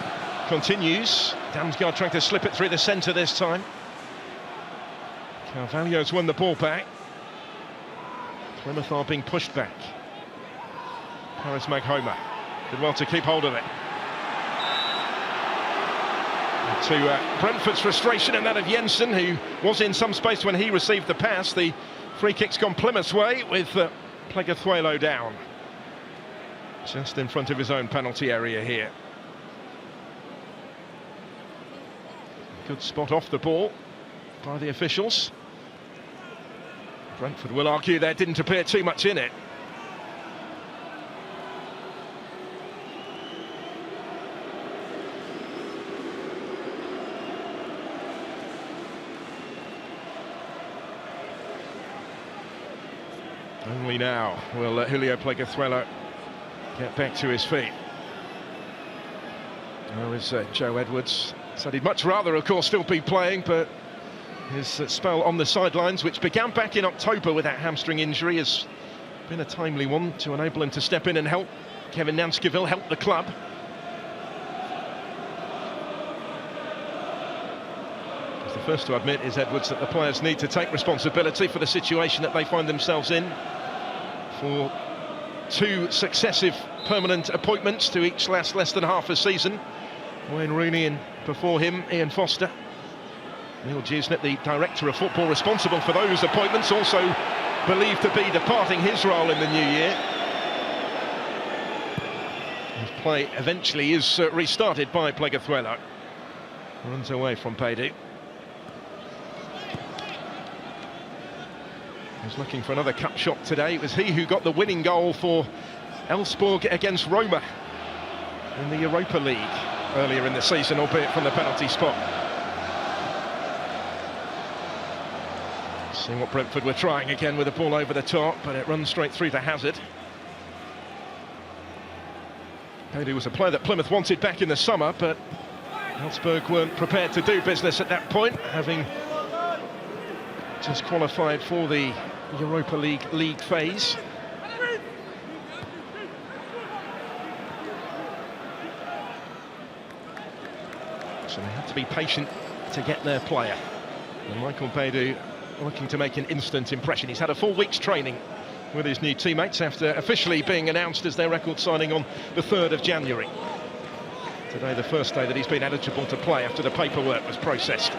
continues. Damsgaard trying to slip it through the centre this time. Carvalho's won the ball back. Plymouth are being pushed back. Paris Maghoma did well to keep hold of it. To Brentford's frustration and that of Jensen, who was in some space when he received the pass. The free kick's gone Plymouth's way with Plegathuelo down. Just in front of his own penalty area here. Good spot off the ball by the officials. Brentford will argue there didn't appear too much in it. Only now will Julio Plegathuelo get back to his feet. Now is Joe Edwards. Said he'd much rather, of course, still be playing, but his spell on the sidelines, which began back in October with that hamstring injury, has been a timely one to enable him to step in and help Kevin Nanskiville, help the club. The first to admit is Edwards that the players need to take responsibility for the situation that they find themselves in. For 2 successive permanent appointments to each last less than half a season. Wayne Rooney and before him, Ian Foster. Neil Dewsnett, the director of football responsible for those appointments, also believed to be departing his role in the new year. His play eventually is restarted by Plegazuelo. Runs away from Beidou. He's looking for another cup shot today. It was he who got the winning goal for Elfsborg against Roma in the Europa League earlier in the season, albeit from the penalty spot. See what Brentford were trying again with the ball over the top, but it runs straight through to Hazard. Beidou was a player that Plymouth wanted back in the summer, but Elfsborg weren't prepared to do business at that point, having just qualified for the Europa League phase. So they had to be patient to get their player. And Michael Beidou looking to make an instant impression. He's had a full week's training with his new teammates after officially being announced as their record signing on the 3rd of January. Today, the first day that he's been eligible to play after the paperwork was processed.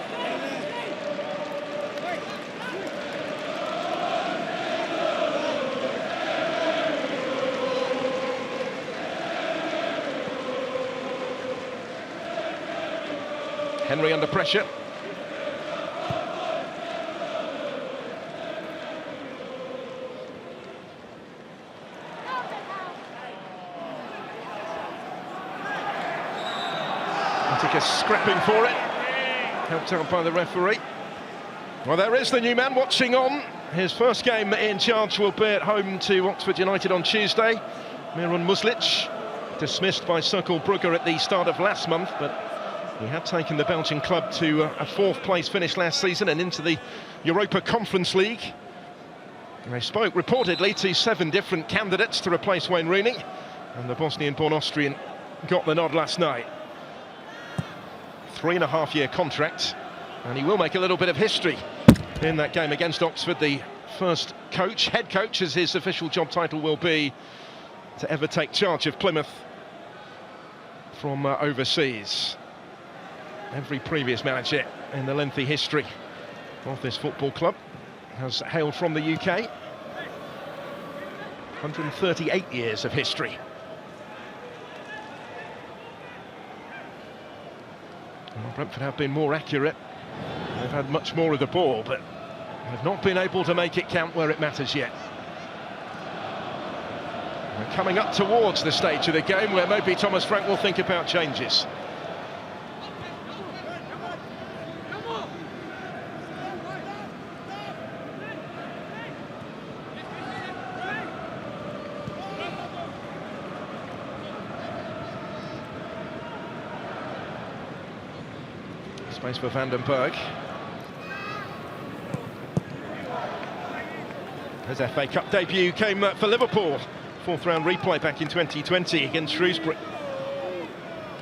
Henry under pressure. Scrapping for it, helped out by the referee. Well, there is the new man watching on. His first game in charge will be at home to Oxford United on Tuesday. Miran Muslic, dismissed by Cercle Brugge at the start of last month, but he had taken the Belgian club to a 4th place finish last season and into the Europa Conference League. They spoke reportedly to 7 different candidates to replace Wayne Rooney, and the Bosnian-born Austrian got the nod last night. 3.5-year contract, and he will make a little bit of history in that game against Oxford. The first head coach, as his official job title will be, to ever take charge of Plymouth from overseas. Every previous manager in the lengthy history of this football club has hailed from the UK. 138 years of history. Well, Brentford have been more accurate. They've had much more of the ball, but they've not been able to make it count where it matters yet. We're coming up towards the stage of the game where maybe Thomas Frank will think about changes. Space for Vandenberg. His FA Cup debut came for Liverpool. 4th round replay back in 2020 against Shrewsbury.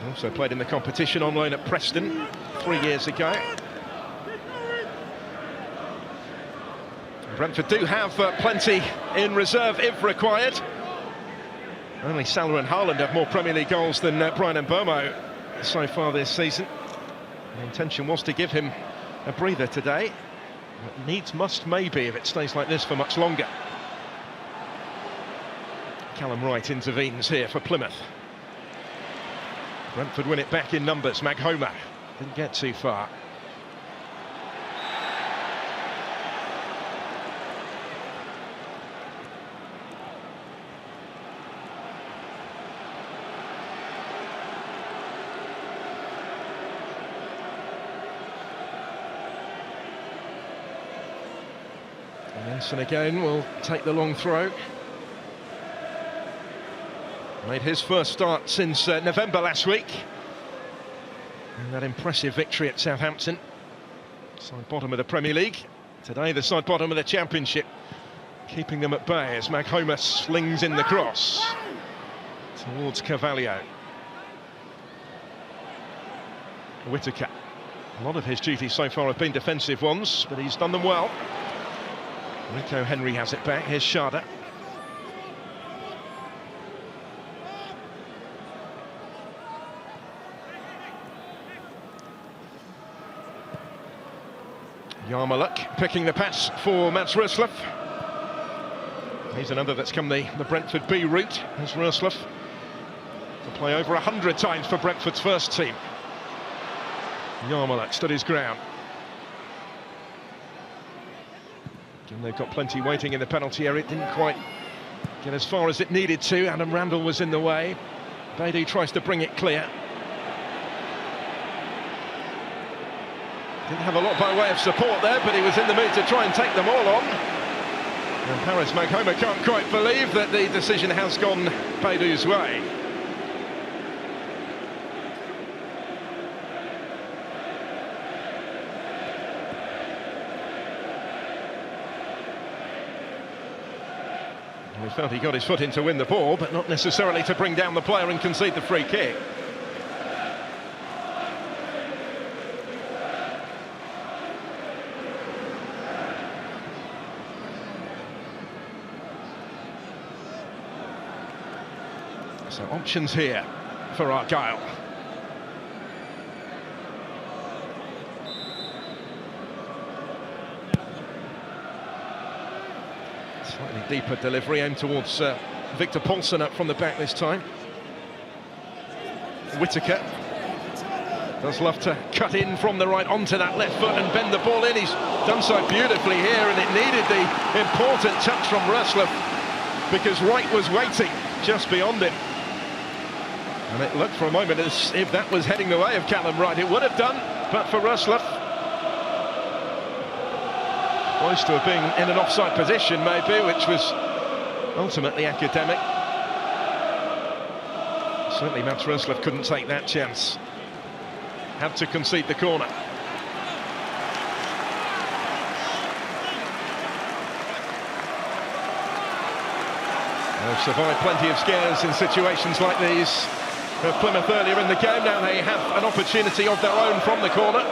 Also played in the competition on loan at Preston 3 years ago. Brentford do have plenty in reserve if required. Only Salah and Haaland have more Premier League goals than Bryan Mbeumo so far this season. The intention was to give him a breather today. But needs must maybe if it stays like this for much longer. Callum Wright intervenes here for Plymouth. Brentford win it back in numbers. Maghoma didn't get too far. Jensen again will take the long throw. Made his first start since November last week. And that impressive victory at Southampton. Side bottom of the Premier League. Today the side bottom of the Championship. Keeping them at bay as Maghoma slings in the cross towards Carvalho. Whittaker. A lot of his duties so far have been defensive ones, but he's done them well. Rico Henry has it back. Here's Schade. Yarmoluk picking the pass for Mats Roerslev. He's another that's come the Brentford B route, as Roerslev to play over 100 times for Brentford's first team. Yarmoluk stood his ground. And they've got plenty waiting in the penalty area. It didn't quite get as far as it needed to. Adam Randall was in the way. Baidoo tries to bring it clear. Didn't have a lot by way of support there, but he was in the mood to try and take them all on. And Paris Maghoma can't quite believe that the decision has gone Baidoo's way. He felt he got his foot in to win the ball, but not necessarily to bring down the player and concede the free kick. So options here for Argyle. Slightly deeper delivery, aimed towards Victor Paulsen up from the back this time. Whittaker does love to cut in from the right onto that left foot and bend the ball in. He's done so beautifully here, and it needed the important touch from Roerslev because Wright was waiting just beyond him. And it looked for a moment as if that was heading the way of Callum Wright. It would have done, but for Roerslev. Close to being in an offside position, maybe, which was ultimately academic. Certainly Mats Roerslev couldn't take that chance. Had to concede the corner. They've survived plenty of scares in situations like these. Plymouth earlier in the game, now they have an opportunity of their own from the corner.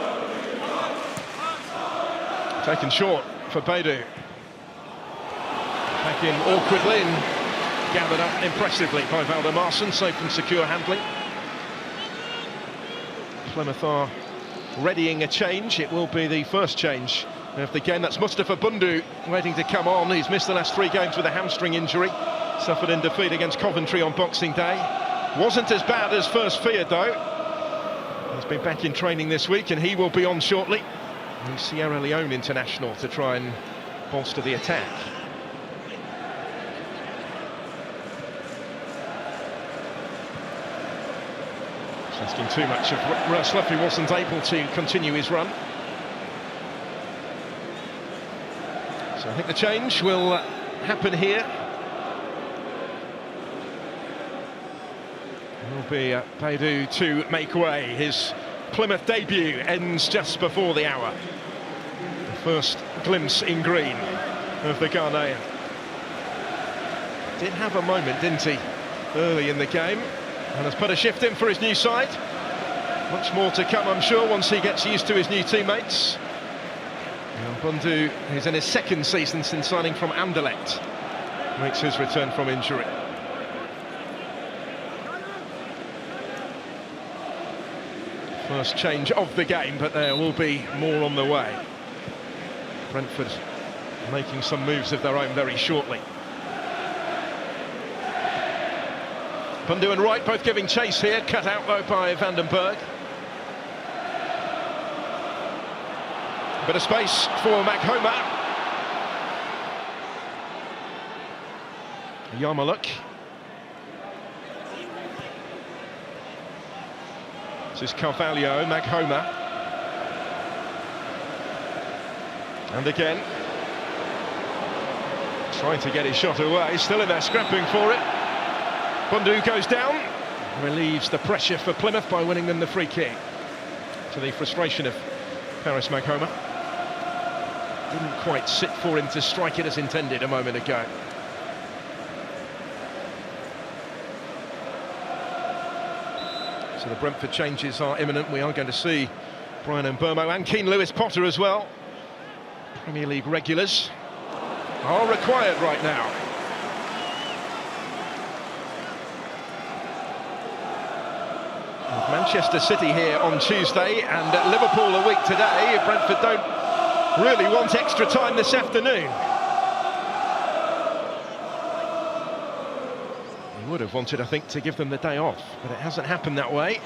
Taken short for Baidoo. Back in awkwardly and gathered up impressively by Valdemarson, safe and secure handling. Plymouth are readying a change. It will be the first change of the game. That's Mustafa Bundu waiting to come on. He's missed the last 3 games with a hamstring injury. Suffered in defeat against Coventry on Boxing Day. Wasn't as bad as first feared though. He's been back in training this week and he will be on shortly. The Sierra Leone international to try and bolster the attack. It's asking too much of Roerslev, who wasn't able to continue his run. So I think the change will happen here. It will be Baidoo to make way. His Plymouth debut ends just before the hour. The first glimpse in green of the Ghanaian. Did have a moment, didn't he, early in the game, and has put a shift in for his new side. Much more to come, I'm sure, once he gets used to his new teammates. And Bundu, who's in his 2nd season since signing from Anderlecht, makes his return from injury. First change of the game, but there will be more on the way. Brentford making some moves of their own very shortly. Bundu and Wright both giving chase here, cut out though by Vandenberg. Bit of space for Maghoma. Yarmoluk. This is Carvalho, Maghoma. And again, trying to get his shot away, still in there scrapping for it. Bundu goes down, relieves the pressure for Plymouth by winning them the free kick, to the frustration of Paris Maghoma. Didn't quite sit for him to strike it as intended a moment ago. So the Brentford changes are imminent. We are going to see Brian Mbermo and Keane Lewis-Potter as well. Premier League regulars are required right now. With Manchester City here on Tuesday and Liverpool a week today. If Brentford don't really want extra time this afternoon. He would have wanted, I think, to give them the day off, but it hasn't happened that way.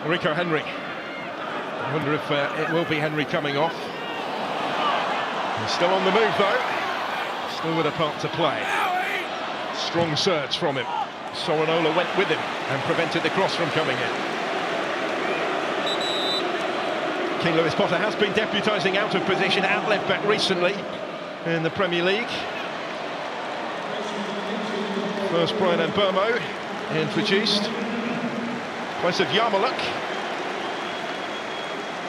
Rico Henry. I wonder if it will be Henry coming off. He's still on the move though. Still with a part to play. Strong surge from him. Sorinola went with him and prevented the cross from coming in. King Lewis Potter has been deputising out of position at left back recently in the Premier League. First Brian Mbermo introduced. Place of Yarmouk.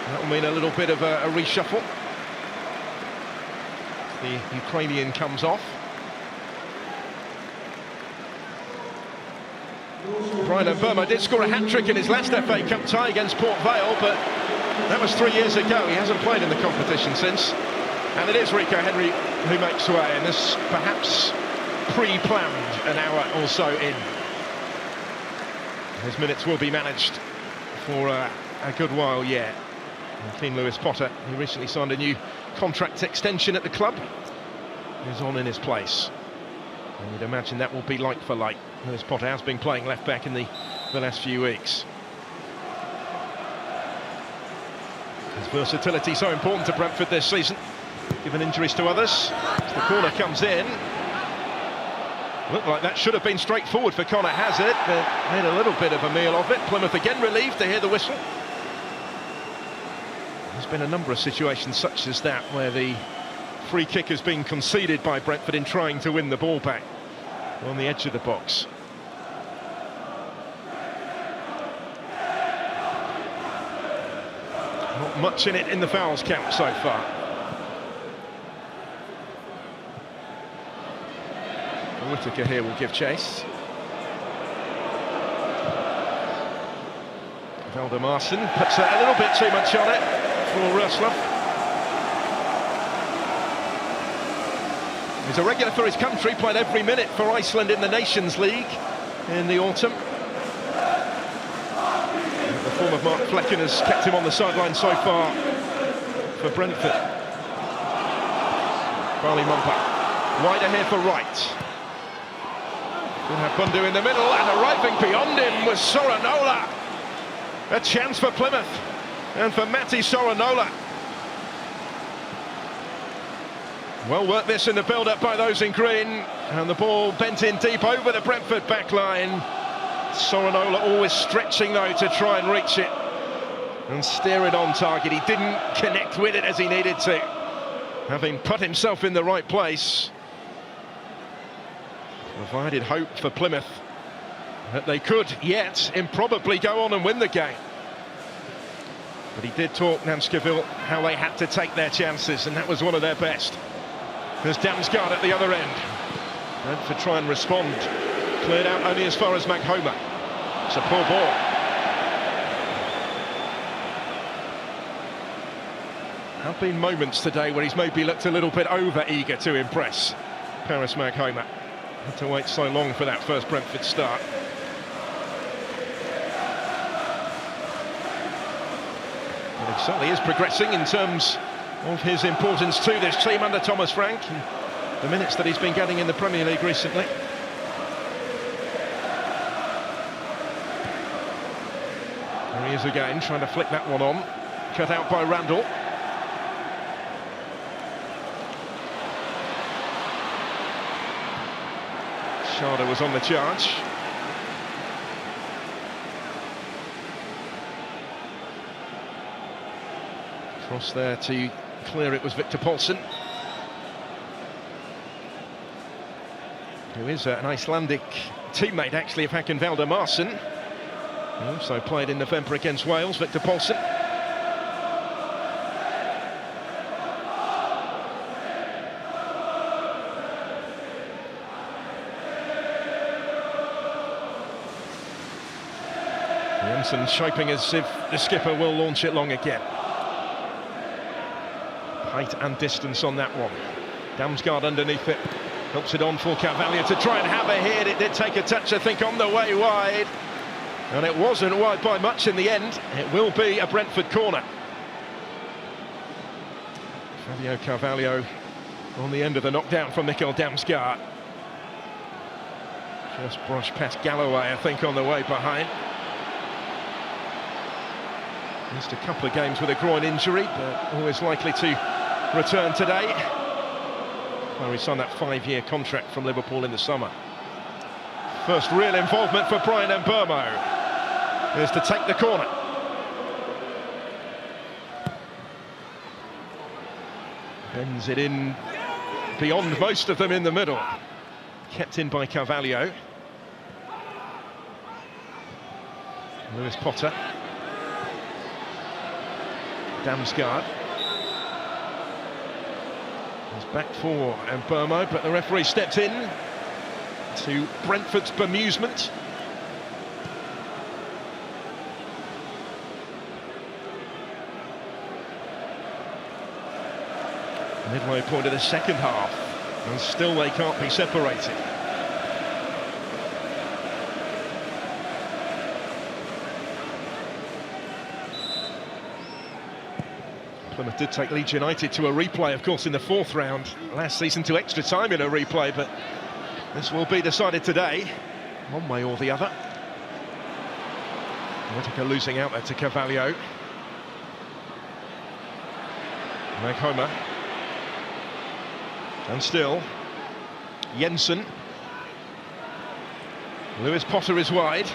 That will mean a little bit of a reshuffle. The Ukrainian comes off. Brian Mbermo did score a hat-trick in his last FA Cup tie against Port Vale, but that was 3 years ago. He hasn't played in the competition since. And it is Rico Henry who makes way, and this perhaps pre-planned an hour or so in. His minutes will be managed for a good while yet. And King Lewis Potter, who recently signed a new contract extension at the club, is on in his place. And you'd imagine that will be like for like. Lewis Potter has been playing left back in the last few weeks. His versatility so important to Brentford this season, given injuries to others. As the corner comes in. Looked like that should have been straightforward for Connor Hazard, but made a little bit of a meal of it. Plymouth again relieved to hear the whistle. There's been a number of situations such as that where the free kick has been conceded by Brentford in trying to win the ball back on the edge of the box. Not much in it in the fouls count so far. Whittaker here will give chase. Valdemarson puts a little bit too much on it for Rösler. He's a regular for his country, played every minute for Iceland in the Nations League in the autumn. The form of Mark Flecken has kept him on the sideline so far for Brentford. Barley Mumpa, wider here for Wright. We'll have Bundu in the middle, and arriving beyond him was Sorinola. A chance for Plymouth, and for Matti Sorinola. Well worked this in the build-up by those in green, and the ball bent in deep over the Brentford backline. Sorinola always stretching though to try and reach it and steer it on target. He didn't connect with it as he needed to, having put himself in the right place. Provided hope for Plymouth that they could yet improbably go on and win the game. But he did talk, Nanskeville, how they had to take their chances, and that was one of their best. There's Damsgaard at the other end. Brentford try and respond. Cleared out only as far as Maghoma. It's a poor ball. There have been moments today where he's maybe looked a little bit over-eager to impress Paris Maghoma. Had to wait so long for that first Brentford start. But he certainly is progressing in terms of his importance to this team under Thomas Frank and the minutes that he's been getting in the Premier League recently. There he is again, trying to flick that one on. Cut out by Randall. Sharda was on the charge. Cross there to clear it was Victor Paulsen, who is an Icelandic teammate actually of Håkan Valdemarson. He also played in November against Wales, Victor Paulsen. Jensen shaping as if the skipper will launch it long again. Height and distance on that one. Damsgaard underneath it. Helps it on for Carvalho to try and have a hit. It did take a touch, I think, on the way wide. And it wasn't wide by much in the end. It will be a Brentford corner. Fabio Carvalho on the end of the knockdown from Mikkel Damsgaard. Just brushed past Galloway, I think, on the way behind. Missed a couple of games with a groin injury, but always likely to return today. Well, he signed that 5-year contract from Liverpool in the summer. First real involvement for Bryan Mbeumo is to take the corner. Bends it in beyond most of them in the middle. Kept in by Carvalho. Lewis Potter. Damsgaard. He's back for Mbeumo, but the referee stepped in to Brentford's bemusement. Midway point of the second half, and still they can't be separated. Plymouth did take Leeds United to a replay, of course, in the 4th round last season, to extra time in a replay, but this will be decided today, one way or the other. Whittaker losing out there to Carvalho. Maghoma. And still, Jensen. Lewis Potter is wide.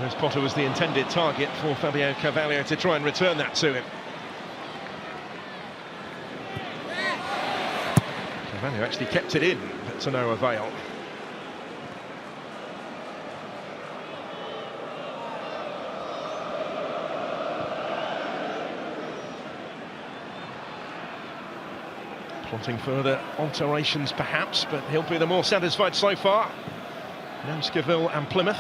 Lewis Potter was the intended target for Fabio Carvalho to try and return that to him. Carvalho actually kept it in, but to no avail. Plotting further alterations perhaps, but he'll be the more satisfied so far. Namskyville and Plymouth.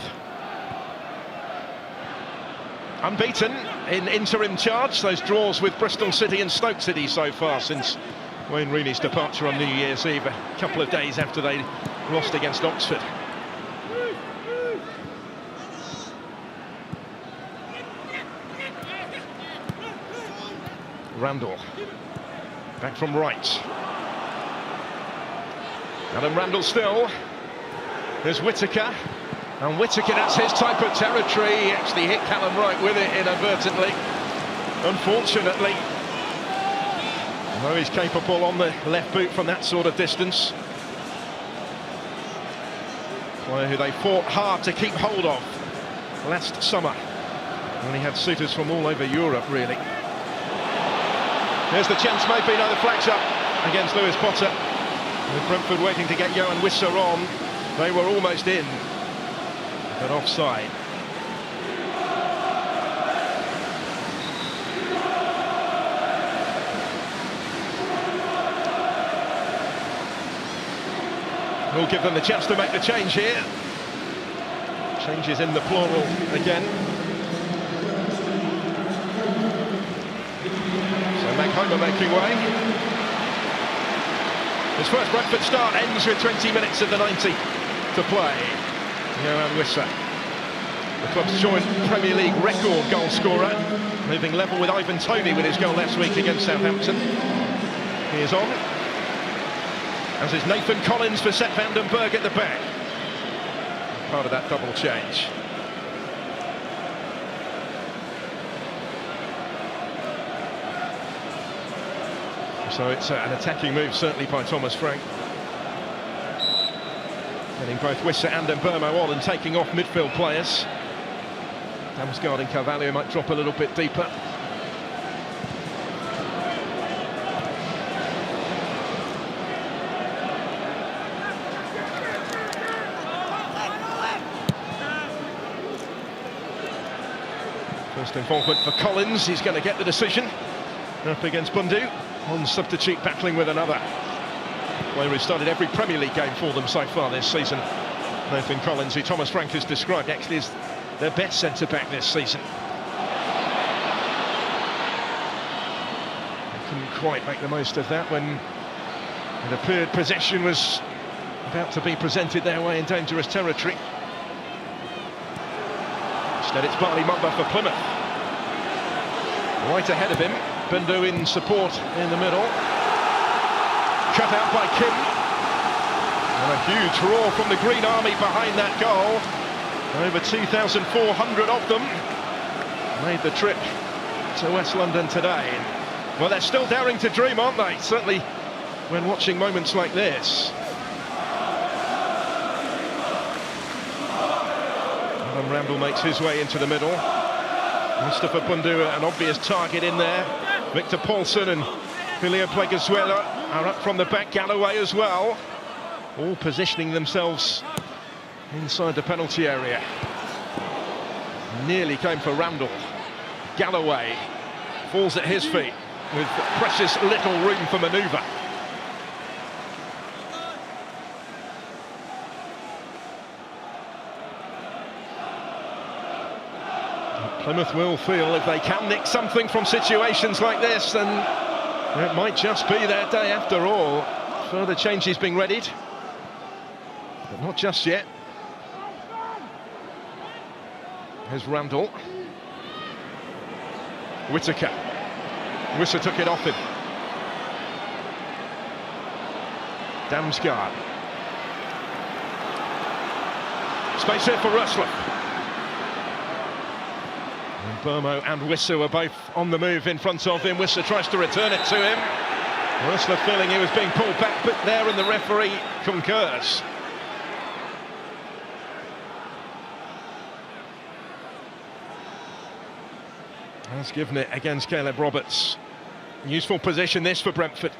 Unbeaten in interim charge, those draws with Bristol City and Stoke City so far since Wayne Rooney's departure on New Year's Eve, a couple of days after they lost against Oxford. Randall, back from right. Adam Randall still. There's Whittaker. And Whittaker, that's his type of territory. He actually hit Callum Wright with it inadvertently, unfortunately. Although he's capable on the left boot from that sort of distance. Player who they fought hard to keep hold of last summer, when he had suitors from all over Europe, really. There's the chance, maybe. No, the flag's up against Lewis Potter. With Brentford waiting to get Johan Wissa on. They were almost in, but offside. We'll give them the chance to make the change here. Changes in the plural again. So Maghoma making way. His first Brentford start ends with 20 minutes of the 90 to play. Johan Wissa, the club's joint Premier League record goal scorer, moving level with Ivan Toney with his goal last week against Southampton. He is on, as is Nathan Collins for Seth Vandenberg at the back. Part of that double change. So it's an attacking move, certainly, by Thomas Frank. Getting both Wissa and Mbeumo on and taking off midfield players. Damsgaard and Carvalho might drop a little bit deeper. First involvement for Collins, he's going to get the decision. Up against Bundu. One substitute battling with another. Player who started every Premier League game for them so far this season. Nathan Collins, who Thomas Frank has described actually as their best centre-back this season. couldn't quite make the most of that when it appeared possession was about to be presented their way in dangerous territory. Instead it's Barley Mumba for Plymouth. Right ahead of him, Bindu in support in the middle. Cut out by Kim. And a huge roar from the Green Army behind that goal. Over 2,400 of them made the trip to West London today. Well, they're still daring to dream, aren't they? Certainly when watching moments like this. Adam Randall makes his way into the middle. Mustafa Bundu, an obvious target in there. Victor Paulson and Julio Pleguezuela are up from the back. Galloway as well. All positioning themselves inside the penalty area. Nearly came for Randall. Galloway falls at his feet with precious little room for manoeuvre. Plymouth will feel if they can nick something from situations like this, then it might just be their day after all. Further changes being readied, but not just yet. Here's Randall. Whittaker. Wissa took it off him. Damsgaard. Space here for Rustler. And Burmo and Wissa were both on the move in front of him. Wissa tries to return it to him. Rustler feeling he was being pulled back, but there, and the referee concurs. Has given it against Caleb Roberts. Useful position this for Brentford.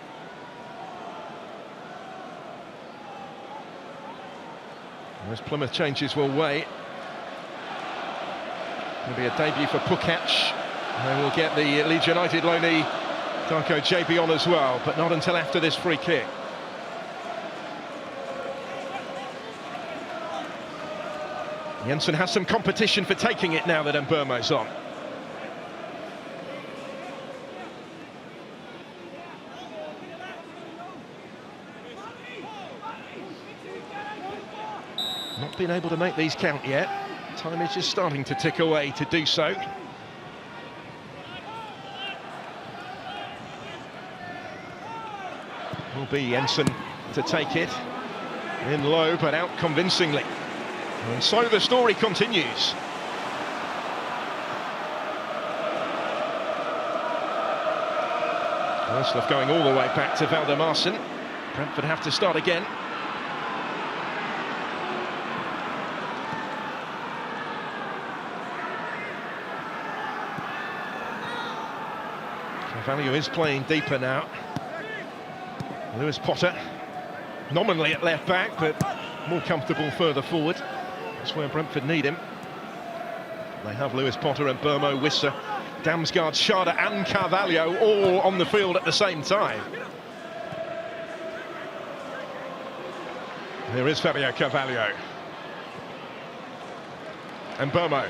As Plymouth changes will wait. It'll be a debut for Pukac. And we'll get the Leeds United loanee Darko JB on as well, but not until after this free kick. Jensen has some competition for taking it now that Mbermo's on. Not been able to make these count yet. Time is just starting to tick away to do so. Will be Jensen to take it. In low, but out convincingly. And so the story continues. Versluff going all the way back to Valdemarson. Brentford have to start again. Carvalho is playing deeper now. Lewis Potter, nominally at left back, but more comfortable further forward. That's where Brentford need him. They have Lewis Potter and Burmo, Wissa, Damsgaard, Schade and Carvalho all on the field at the same time. Here is Fabio Carvalho. And Burmo.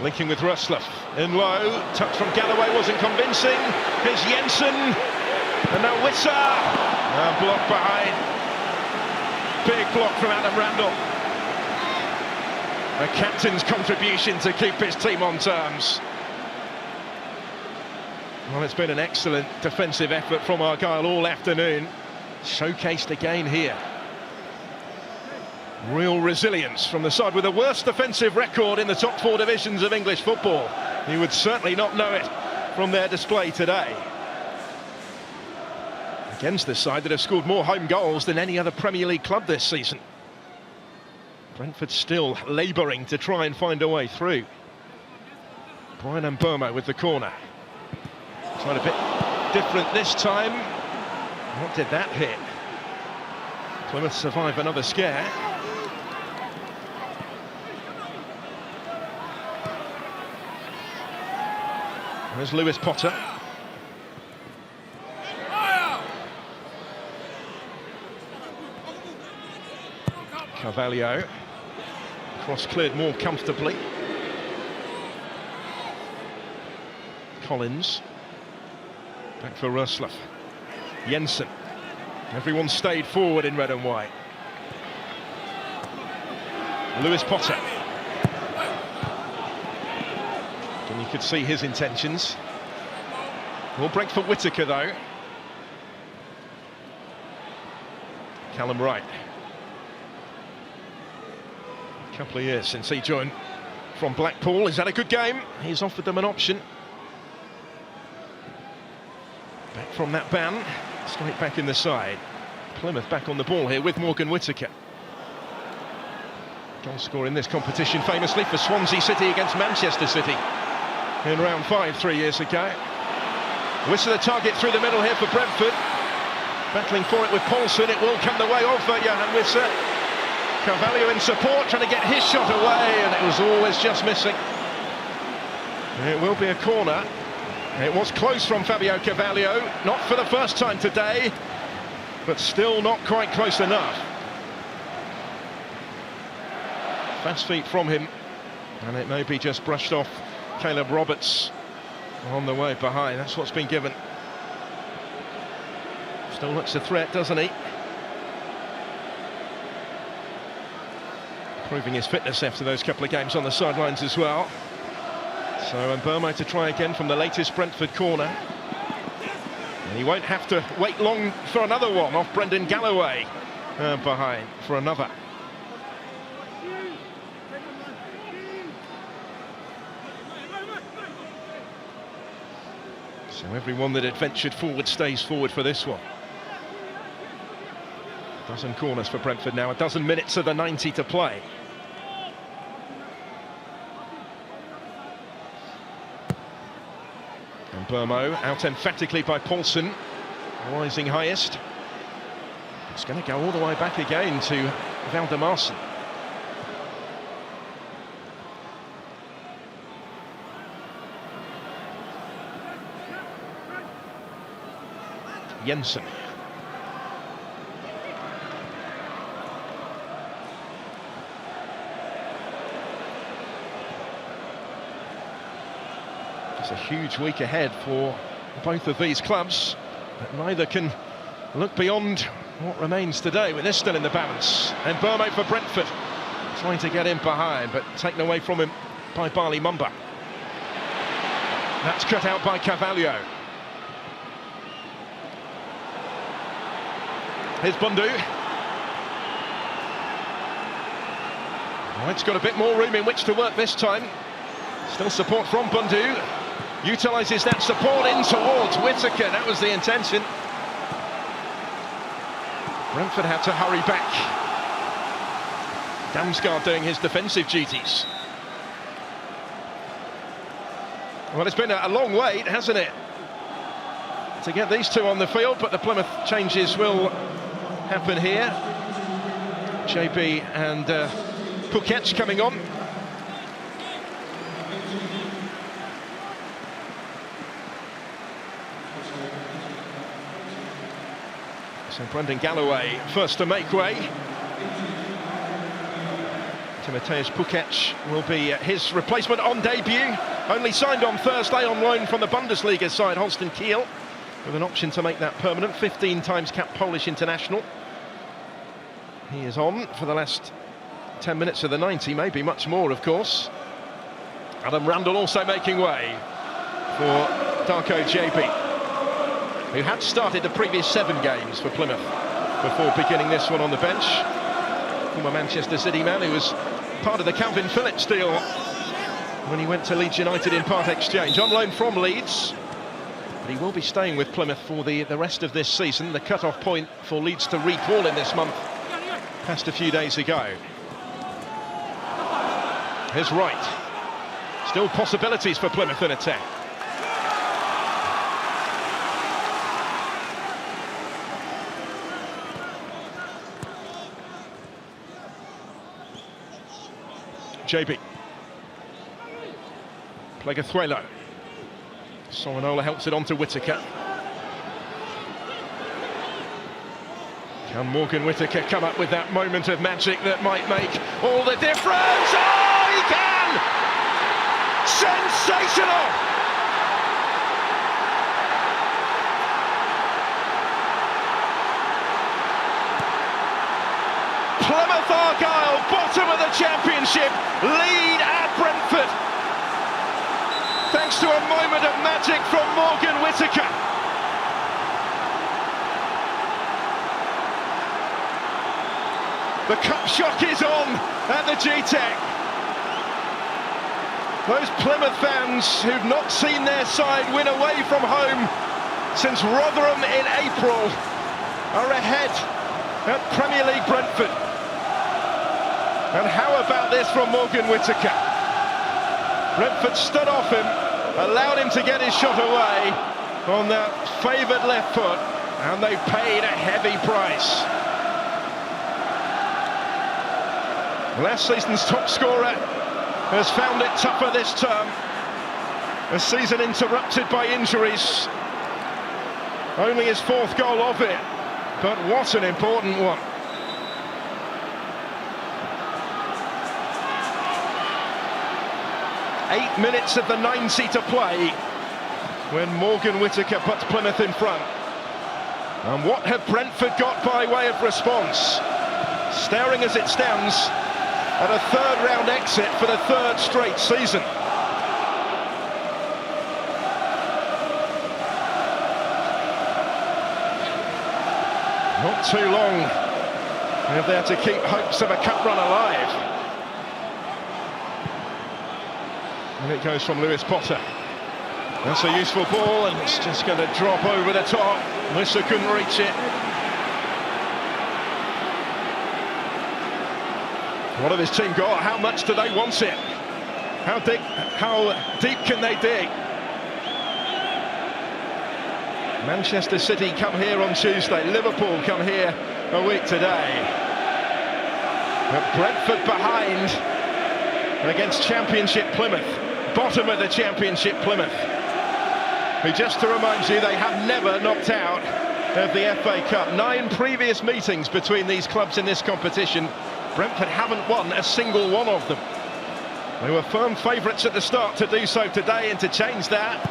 Linking with Rustler. In low, touch from Galloway wasn't convincing. Here's Jensen. And now Wissa. Block behind. Big block from Adam Randall. A captain's contribution to keep his team on terms. Well, it's been an excellent defensive effort from Argyle all afternoon. Showcased again here. Real resilience from the side with the worst defensive record in the top 4 divisions of English football. You would certainly not know it from their display today. Against this side that have scored more home goals than any other Premier League club this season. Brentford still labouring to try and find a way through. Brian Mbermo with the corner. Tried a bit different this time. What did that hit? Plymouth survive another scare. There's Lewis Potter. Carvalho. Cross cleared more comfortably. Collins. Back for Rosloff. Jensen. Everyone stayed forward in red and white. Lewis Potter. And you could see his intentions. Well, break for Whittaker though. Callum Wright. A couple of years since he joined from Blackpool. He's had a good game. He's offered them an option. Back from that ban. Straight back in the side. Plymouth back on the ball here with Morgan Whittaker. Goal scorer in this competition famously for Swansea City against Manchester City in round 5 3 years ago. Whistler target through the middle here for Brentford. Battling for it with Paulson. It will come the way of Johan Whistler. Carvalho in support, trying to get his shot away, and it was always just missing. It will be a corner. It was close from Fabio Carvalho, not for the first time today, but still not quite close enough. Fast feet from him, and it may be just brushed off Caleb Roberts on the way behind. That's what's been given. Still looks a threat, doesn't he? Proving his fitness after those couple of games on the sidelines as well. So Mbeumo to try again from the latest Brentford corner. And he won't have to wait long for another one off Brendan Galloway behind for another. So everyone that adventured forward stays forward for this one. A dozen corners for Brentford now, a dozen minutes of the 90 to play. And Mbeumo out emphatically by Paulson, rising highest. It's going to go all the way back again to Valdemarson. Jensen. It's a huge week ahead for both of these clubs, but neither can look beyond what remains today with this still in the balance. And Mbeumo for Brentford, trying to get in behind, but taken away from him by Barley Mumba. That's cut out by Carvalho. Here's Bundu. It's got a bit more room in which to work this time. Still support from Bundu. Utilises that support in towards Whittaker. That was the intention. Brentford had to hurry back. Damsgaard doing his defensive duties. Well, it's been a long wait, hasn't it, to get these two on the field, but the Plymouth changes will happen here. JB and Pukic coming on. So Brendan Galloway first to make way. Timotheus Pukic will be his replacement on debut. Only signed on Thursday on loan from the Bundesliga side Holstein Kiel, with an option to make that permanent. 15 times capped Polish international. He is on for the last 10 minutes of the 90, maybe much more, of course. Adam Randall also making way for Darko JB, who had started the previous 7 games for Plymouth before beginning this one on the bench. Former Manchester City man who was part of the Calvin Phillips deal when he went to Leeds United in part exchange. On loan from Leeds, but he will be staying with Plymouth for the rest of this season. The cut-off point for Leeds to recall in this month passed a few days ago. Here's Wright. Still possibilities for Plymouth in attack. JB. Plegathuelo. Sorinola helps it on to Whittaker. Can Morgan Whittaker come up with that moment of magic that might make all the difference? Oh, he can! Sensational! Plymouth Argyle, bottom of the Championship, lead at Brentford. Thanks to a moment of magic from Morgan Whittaker. The cup shock is on at the GTEC. Those Plymouth fans who've not seen their side win away from home since Rotherham in April are ahead at Premier League Brentford. And how about this from Morgan Whittaker? Brentford stood off him, allowed him to get his shot away on that favoured left foot, and they paid a heavy price. Last season's top scorer has found it tougher this term. A season interrupted by injuries. Only his fourth goal of it, but what an important one. Eight minutes of the 90 to play when Morgan Whittaker puts Plymouth in front. And what have Brentford got by way of response? Staring as it stands at a third round exit for the third straight season. Not too long if they're to keep hopes of a cup run alive. And it goes from Lewis Potter. That's a useful ball, and it's just going to drop over the top. Lissa couldn't reach it. What have his team got? How much do they want it? How deep can they dig? Manchester City come here on Tuesday. Liverpool come here a week today. But Brentford behind against Championship Plymouth. Bottom of the Championship Plymouth. Who, just to remind you, they have never knocked out of the FA Cup. 9 previous meetings between these clubs in this competition. Brentford haven't won a single one of them. They were firm favourites at the start to do so today and to change that,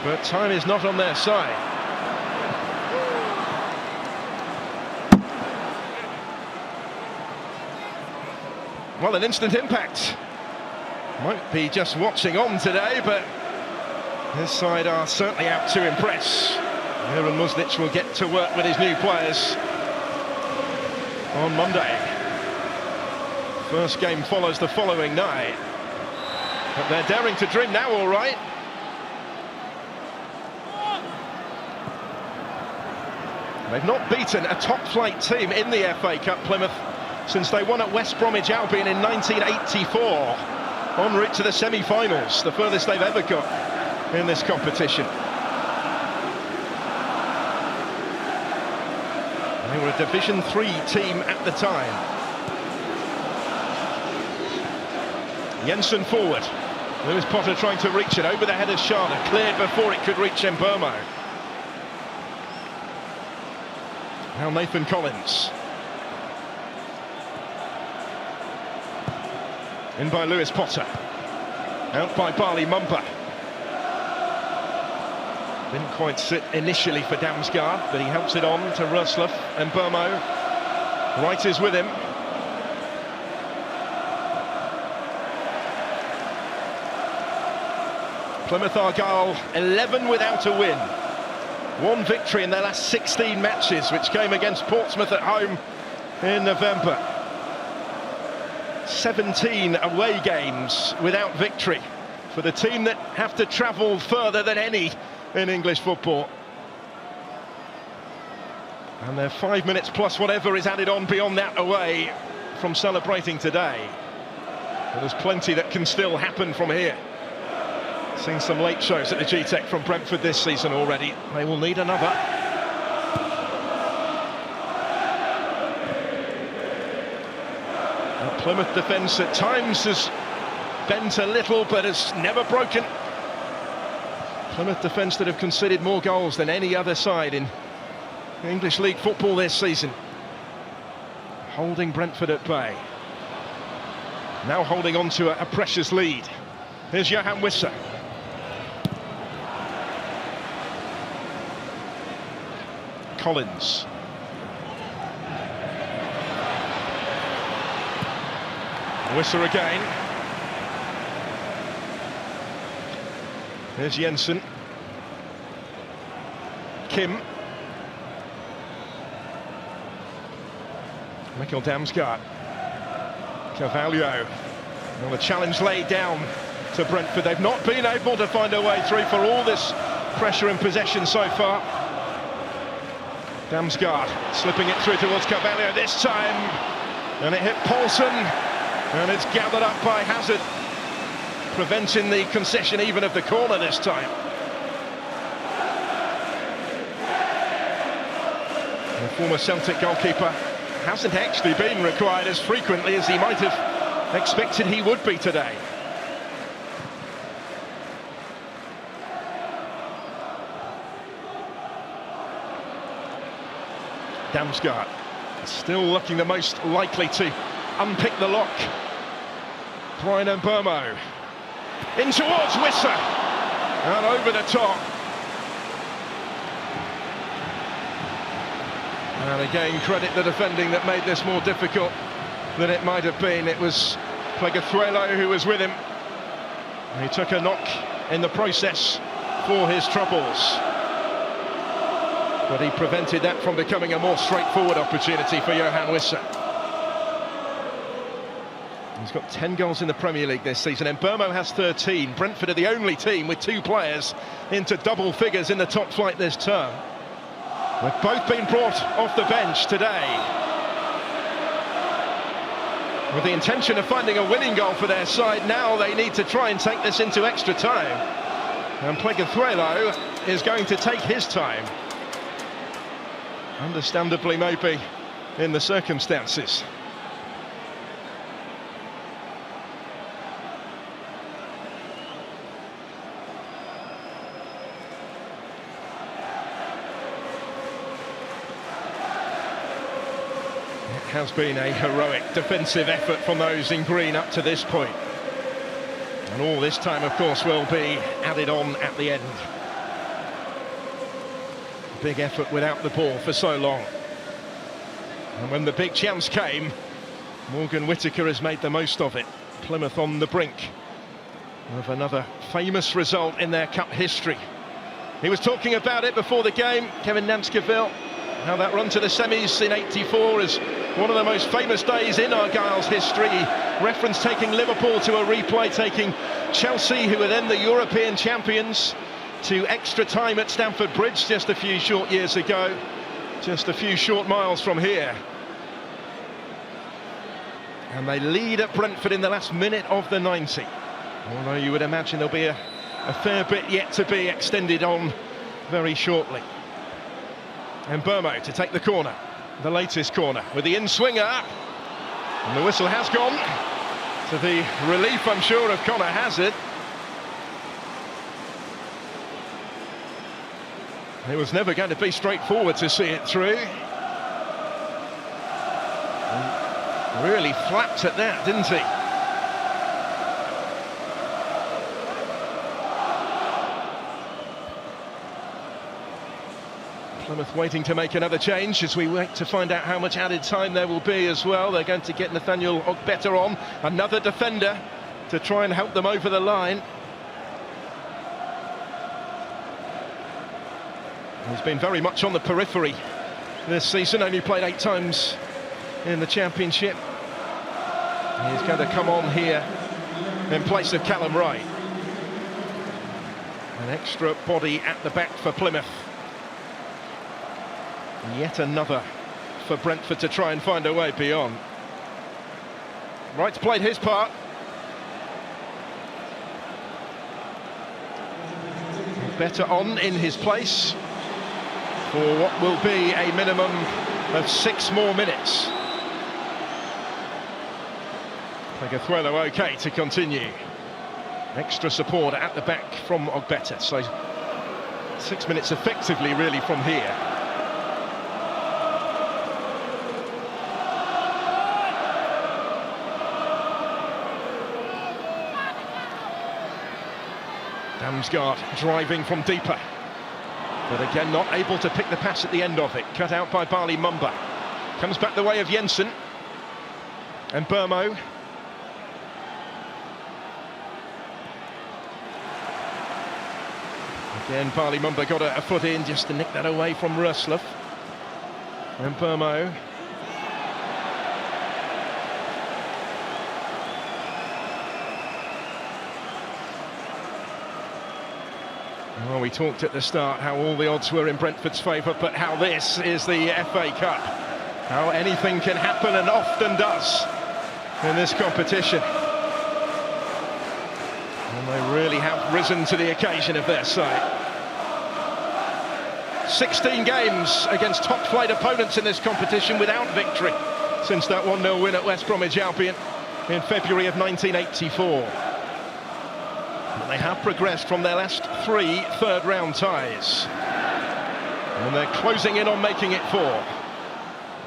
but time is not on their side. Well, an instant impact. Might be just watching on today, but this side are certainly out to impress. Aaron Muslic will get to work with his new players on Monday. First game follows the following night. But they're daring to dream now, all right. They've not beaten a top-flight team in the FA Cup, Plymouth, since they won at West Bromwich Albion in 1984, en route to the semi-finals, the furthest they've ever got in this competition. They were a Division 3 team at the time. Jensen forward. Lewis Potter trying to reach it over the head of Sharda, cleared before it could reach Mbermo. Now Nathan Collins. In by Lewis Potter. Out by Barley Mumpa. Didn't quite sit initially for Damsgaard, but he helps it on to Rusloff and Mbermo. Wright is with him. Plymouth Argyle 11 without a win. 1 victory in their last 16 matches, which came against Portsmouth at home in November. 17 away games without victory for the team that have to travel further than any in English football. And they're 5 minutes plus whatever is added on beyond that away from celebrating today. But there's plenty that can still happen from here. Seen some late shows at the GTEC from Brentford this season already. They will need another. The Plymouth defence at times has bent a little, but has never broken. Plymouth defence that have conceded more goals than any other side in English League football this season. Holding Brentford at bay. Now holding on to a precious lead. Here's Johan Wissa. Collins. Whistle again. There's Jensen. Kim. Mikkel Damsgaard. Carvalho. Well, the challenge laid down to Brentford. They've not been able to find a way through for all this pressure and possession so far. Damsgaard slipping it through towards Carvalho this time. And it hit Paulson. And it's gathered up by Hazard, preventing the concession even of the corner this time. The former Celtic goalkeeper hasn't actually been required as frequently as he might have expected he would be today. Damsgaard still looking the most likely to unpick the lock. Brian Mbeumo in towards Wissa and over the top. And again, credit the defending that made this more difficult than it might have been. It was Pleguezuelo who was with him. He took a knock in the process for his troubles, but he prevented that from becoming a more straightforward opportunity for Johan Wissa. He's got 10 goals in the Premier League this season, and Mbeumo has 13. Brentford are the only team with 2 players into double figures in the top flight this term. They've both been brought off the bench today with the intention of finding a winning goal for their side. Now they need to try and take this into extra time, and Pleguezuelo is going to take his time. Understandably, maybe, in the circumstances. It has been a heroic defensive effort from those in green up to this point. And all this time, of course, will be added on at the end. Big effort without the ball for so long. And when the big chance came, Morgan Whittaker has made the most of it. Plymouth on the brink of another famous result in their cup history. He was talking about it before the game, Kevin Nanskeville, how that run to the semis in '84 is one of the most famous days in Argyle's history. He referenced taking Liverpool to a replay, taking Chelsea, who were then the European champions, to extra time at Stamford Bridge just a few short years ago, just a few short miles from here. And they lead at Brentford in the last minute of the 90. Although you would imagine there'll be a fair bit yet to be extended on very shortly. And Mbeumo to take the corner, the latest corner, with the in-swinger. And the whistle has gone, to the relief, I'm sure, of Connor Hazard. It was never going to be straightforward to see it through. And really flapped at that, didn't he? Plymouth waiting to make another change as we wait to find out how much added time there will be as well. They're going to get Nathaniel Ogbeta on, another defender, to try and help them over the line. He's been very much on the periphery this season, only played 8 times in the Championship. He's going to come on here in place of Callum Wright. An extra body at the back for Plymouth. Yet another for Brentford to try and find a way beyond. Wright's played his part. Better on in his place for what will be a minimum of 6 more minutes. Pleguezuelo okay to continue. Extra support at the back from Ogbeta, so 6 minutes effectively really from here. Damsgaard driving from deeper, but again not able to pick the pass at the end of it. Cut out by Bali Mumba. Comes back the way of Jensen. And Mbeumo. Again, Bali Mumba got a foot in just to nick that away from Ruslev. And Burmo. Well, we talked at the start how all the odds were in Brentford's favour, but how this is the FA Cup. How anything can happen, and often does, in this competition. And they really have risen to the occasion of their side. 16 games against top-flight opponents in this competition without victory since that 1-0 win at West Bromwich Albion in February of 1984. And they have progressed from their last 3 third-round ties. And they're closing in on making it 4,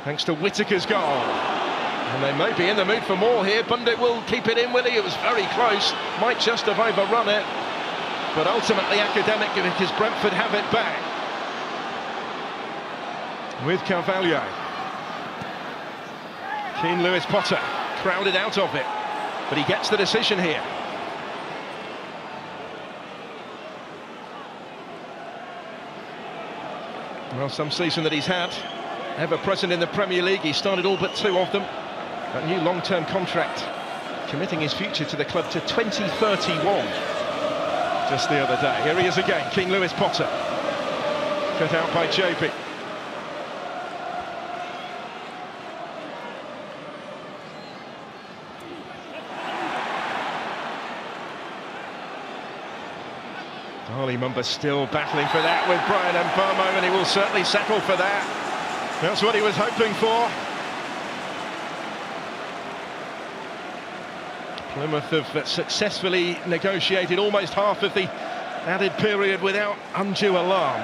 thanks to Whittaker's goal. And they may be in the mood for more here. Bundit will keep it in, will he? It was very close, might just have overrun it. But ultimately, Academic, because Brentford have it back. With Carvalho. Keane Lewis Potter crowded out of it, but he gets the decision here. Well, some season that he's had, ever present in the Premier League. He started all but 2 of them. That new long-term contract, committing his future to the club to 2031. Just the other day. Here he is again, Keane Lewis Potter. Cut out by JB. Bali Mumba still battling for that with Brian Mbeumo, and he will certainly settle for that. That's what he was hoping for. Plymouth have successfully negotiated almost half of the added period without undue alarm.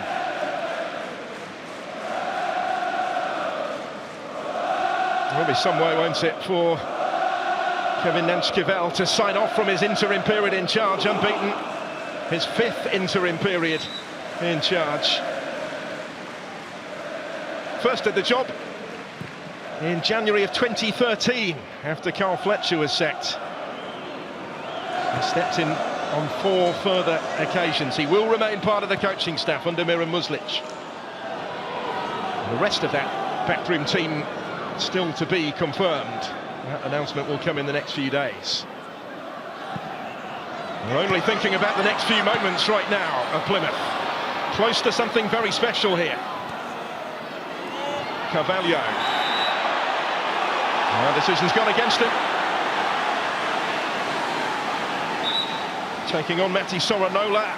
There'll be some way, won't it, for Kevin Nanchkivel to sign off from his interim period in charge, unbeaten. His 5th interim period in charge. First at the job in January of 2013, after Carl Fletcher was sacked. He stepped in on 4 further occasions. He will remain part of the coaching staff under Miran Muslic. The rest of that backroom team still to be confirmed. That announcement will come in the next few days. We're only thinking about the next few moments right now of Plymouth. Close to something very special here. Carvalho. The decision's gone against him. Taking on Matti Soranola,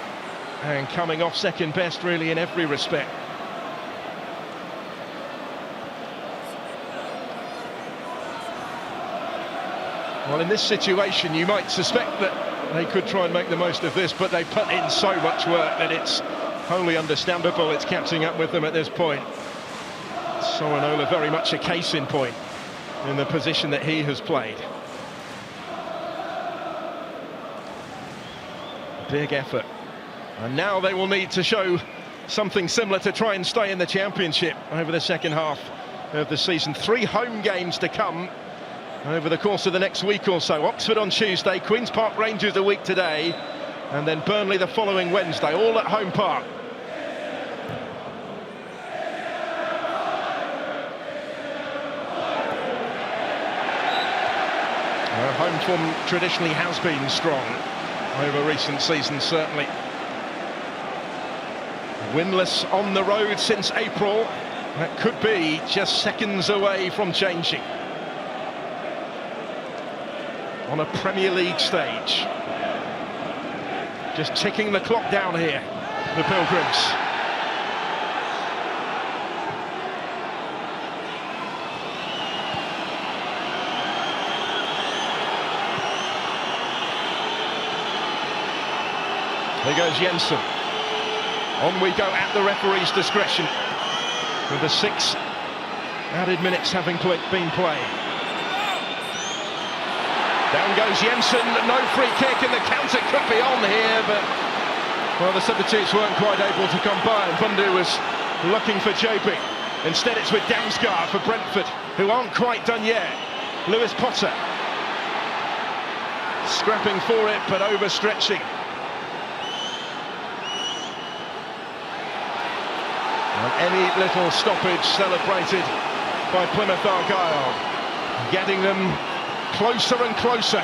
and coming off second best really in every respect. Well, in this situation you might suspect that they could try and make the most of this, but they put in so much work that it's wholly understandable it's catching up with them at this point. Soranola very much a case in point in the position that he has played. Big effort. And now they will need to show something similar to try and stay in the Championship over the second half of the season. 3 home games to come over the course of the next week or so. Oxford on Tuesday, Queen's Park Rangers a week today, and then Burnley the following Wednesday, all at home park. Home form traditionally has been strong over recent seasons, certainly. Winless on the road since April. That could be just seconds away from changing on a Premier League stage. Just ticking the clock down here, the Pilgrims. There goes Jensen. On we go at the referee's discretion, with the 6 added minutes having been played. Down goes Jensen, no free kick, and the counter could be on here, but well, the substitutes weren't quite able to come by, and Bundu was looking for JB. Instead it's with Damsgaard for Brentford, who aren't quite done yet. Lewis Potter scrapping for it, but overstretching. And any little stoppage celebrated by Plymouth Argyle, getting them closer and closer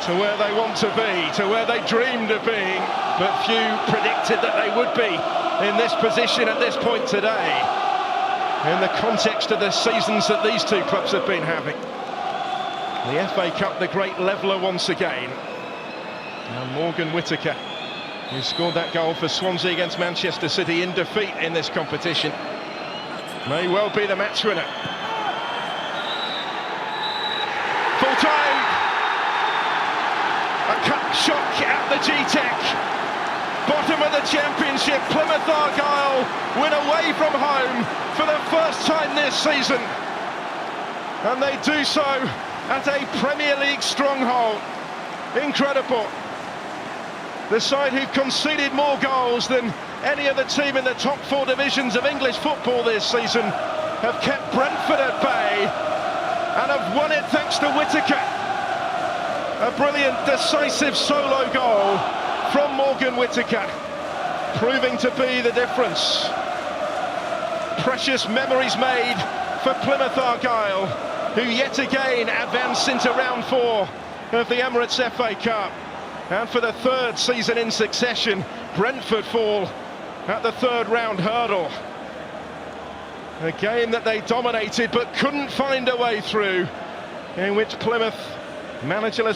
to where they want to be, to where they dreamed of being, but few predicted that they would be in this position at this point today, in the context of the seasons that these two clubs have been having. The FA Cup, the great leveller once again. Now Morgan Whittaker, who scored that goal for Swansea against Manchester City in defeat in this competition, may well be the match winner. Full time. A cut shot at the G-Tech. Bottom of the Championship, Plymouth Argyle win away from home for the first time this season. And they do so at a Premier League stronghold. Incredible. The side who've conceded more goals than any other team in the top four divisions of English football this season have kept Brentford at bay and have won it thanks to Whittaker. A brilliant, decisive solo goal from Morgan Whittaker, proving to be the difference. Precious memories made for Plymouth Argyle, who yet again advance into round 4 of the Emirates FA Cup. And for the third season in succession, Brentford fall at the third round hurdle. A game that they dominated but couldn't find a way through, in which Plymouth managerless